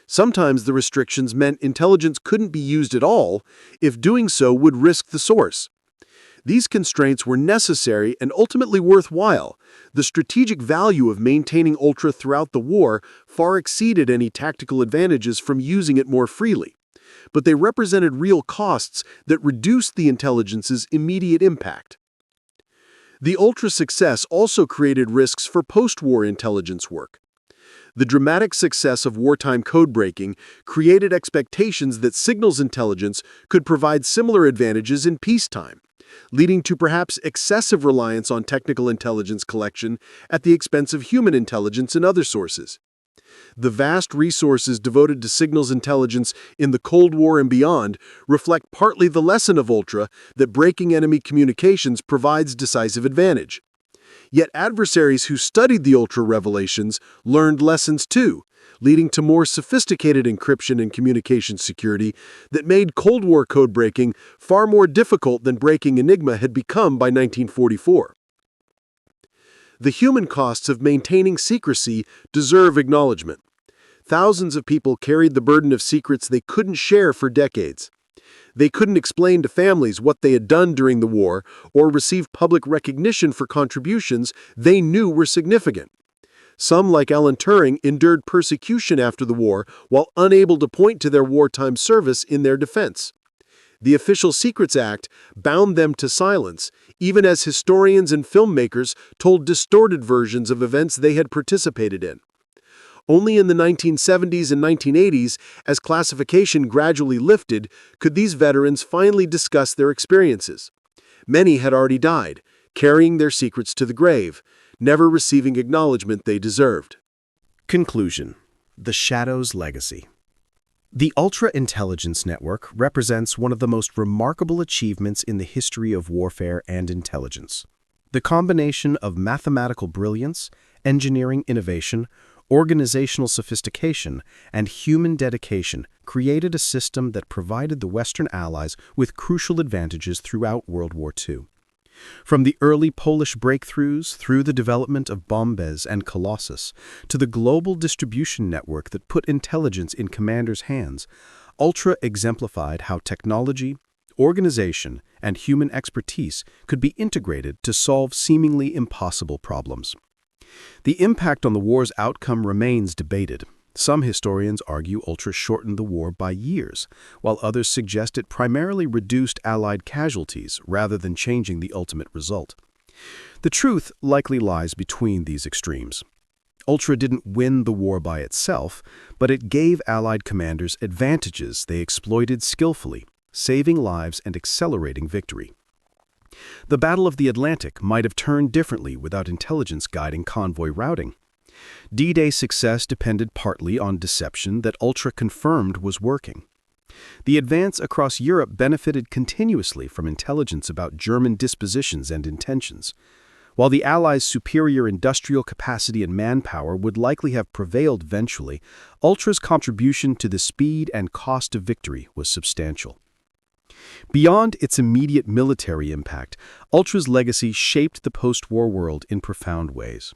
Sometimes the restrictions meant intelligence couldn't be used at all, if doing so would risk the source. These constraints were necessary and ultimately worthwhile. The strategic value of maintaining Ultra throughout the war far exceeded any tactical advantages from using it more freely. But they represented real costs that reduced the intelligence's immediate impact. The Ultra success also created risks for post-war intelligence work. The dramatic success of wartime code breaking created expectations that signals intelligence could provide similar advantages in peacetime, leading to perhaps excessive reliance on technical intelligence collection at the expense of human intelligence and other sources. The vast resources devoted to signals intelligence in the Cold War and beyond reflect partly the lesson of Ultra that breaking enemy communications provides decisive advantage. Yet adversaries who studied the Ultra revelations learned lessons too, leading to more sophisticated encryption and communication security that made Cold War code breaking far more difficult than breaking Enigma had become by 1944. The human costs of maintaining secrecy deserve acknowledgement. Thousands of people carried the burden of secrets they couldn't share for decades. They couldn't explain to families what they had done during the war or receive public recognition for contributions they knew were significant. Some, like Alan Turing, endured persecution after the war while unable to point to their wartime service in their defense. The Official Secrets Act bound them to silence, even as historians and filmmakers told distorted versions of events they had participated in. Only in the 1970s and 1980s, as classification gradually lifted, could these veterans finally discuss their experiences. Many had already died, carrying their secrets to the grave, never receiving acknowledgement they deserved. Conclusion: The Shadow's Legacy. The Ultra Intelligence Network represents one of the most remarkable achievements in the history of warfare and intelligence. The combination of mathematical brilliance, engineering innovation, organizational sophistication, and human dedication created a system that provided the Western Allies with crucial advantages throughout World War II. From the early Polish breakthroughs through the development of Bombes and Colossus to the global distribution network that put intelligence in commanders' hands, Ultra exemplified how technology, organization, and human expertise could be integrated to solve seemingly impossible problems. The impact on the war's outcome remains debated. Some historians argue Ultra shortened the war by years, while others suggest it primarily reduced Allied casualties rather than changing the ultimate result. The truth likely lies between these extremes. Ultra didn't win the war by itself, but it gave Allied commanders advantages they exploited skillfully, saving lives and accelerating victory. The Battle of the Atlantic might have turned differently without intelligence guiding convoy routing. D-Day success depended partly on deception that Ultra confirmed was working. The advance across Europe benefited continuously from intelligence about German dispositions and intentions. While the Allies' superior industrial capacity and manpower would likely have prevailed eventually, Ultra's contribution to the speed and cost of victory was substantial. Beyond its immediate military impact, Ultra's legacy shaped the post-war world in profound ways.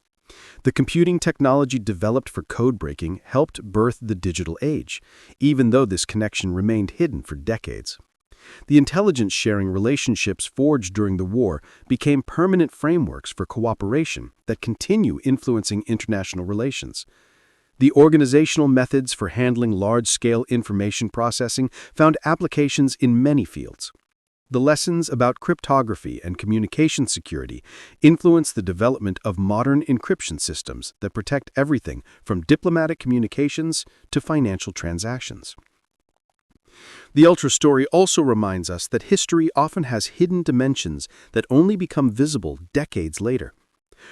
The computing technology developed for code-breaking helped birth the digital age, even though this connection remained hidden for decades. The intelligence-sharing relationships forged during the war became permanent frameworks for cooperation that continue influencing international relations. The organizational methods for handling large-scale information processing found applications in many fields. The lessons about cryptography and communication security influence the development of modern encryption systems that protect everything from diplomatic communications to financial transactions. The Ultra story also reminds us that history often has hidden dimensions that only become visible decades later.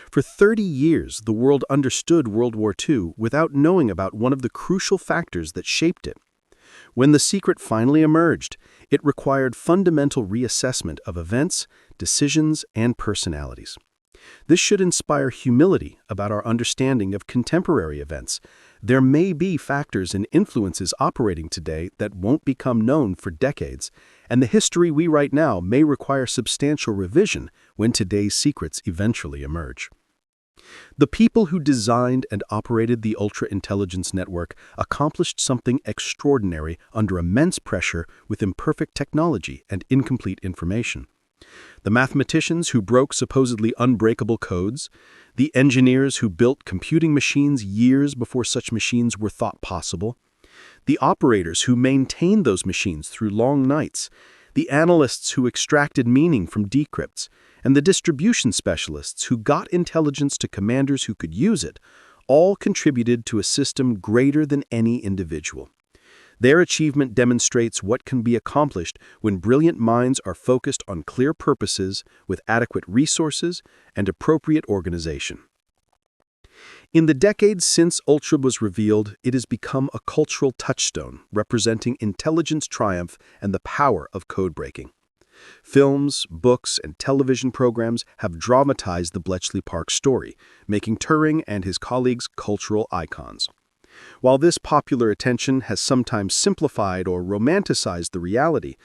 For 30 years, the world understood World War II without knowing about one of the crucial factors that shaped it. When the secret finally emerged, it required fundamental reassessment of events, decisions, and personalities. This should inspire humility about our understanding of contemporary events. There may be factors and influences operating today that won't become known for decades, and the history we write now may require substantial revision when today's secrets eventually emerge. The people who designed and operated the Ultra Intelligence Network accomplished something extraordinary under immense pressure with imperfect technology and incomplete information. The mathematicians who broke supposedly unbreakable codes, the engineers who built computing machines years before such machines were thought possible, the operators who maintained those machines through long nights, the analysts who extracted meaning from decrypts, and the distribution specialists who got intelligence to commanders who could use it, all contributed to a system greater than any individual. Their achievement demonstrates what can be accomplished when brilliant minds are focused on clear purposes with adequate resources and appropriate organization. In the decades since Ultra was revealed, it has become a cultural touchstone representing intelligence triumph and the power of code-breaking. Films, books, and television programs have dramatized the Bletchley Park story, making Turing and his colleagues cultural icons. While this popular attention has sometimes simplified or romanticized the reality,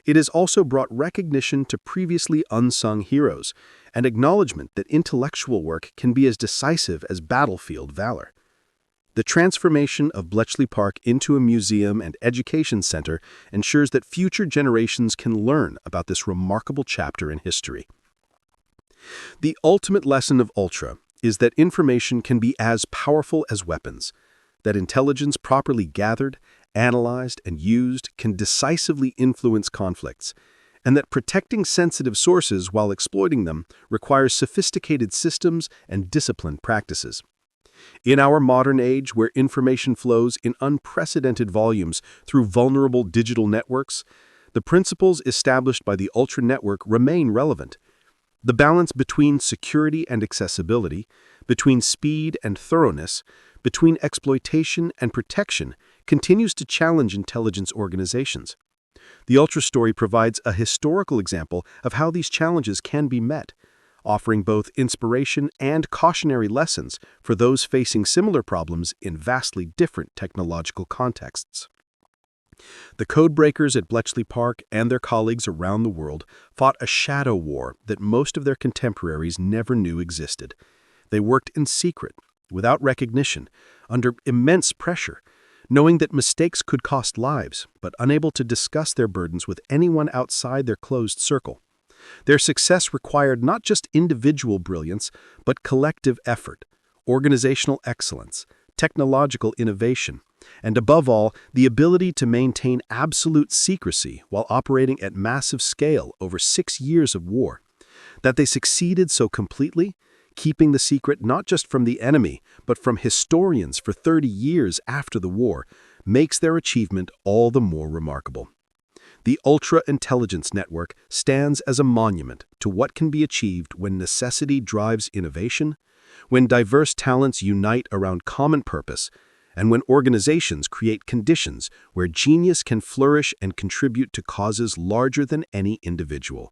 it has also brought recognition to previously unsung heroes and acknowledgement that intellectual work can be as decisive as battlefield valor. The transformation of Bletchley Park into a museum and education center ensures that future generations can learn about this remarkable chapter in history. The ultimate lesson of Ultra is that information can be as powerful as weapons, that intelligence properly gathered, analyzed, and used can decisively influence conflicts, and that protecting sensitive sources while exploiting them requires sophisticated systems and disciplined practices. In our modern age, where information flows in unprecedented volumes through vulnerable digital networks, the principles established by the Ultra Network remain relevant. The balance between security and accessibility, between speed and thoroughness, between exploitation and protection continues to challenge intelligence organizations. The Ultra story provides a historical example of how these challenges can be met, offering both inspiration and cautionary lessons for those facing similar problems in vastly different technological contexts. The Codebreakers at Bletchley Park and their colleagues around the world fought a shadow war that most of their contemporaries never knew existed. They worked in secret, without recognition, under immense pressure, knowing that mistakes could cost lives, but unable to discuss their burdens with anyone outside their closed circle. Their success required not just individual brilliance, but collective effort, organizational excellence, technological innovation, and above all, the ability to maintain absolute secrecy while operating at massive scale over 6 years of war. That they succeeded so completely, keeping the secret not just from the enemy, but from historians for 30 years after the war, makes their achievement all the more remarkable. The Ultra Intelligence Network stands as a monument to what can be achieved when necessity drives innovation, when diverse talents unite around common purpose, and when organizations create conditions where genius can flourish and contribute to causes larger than any individual.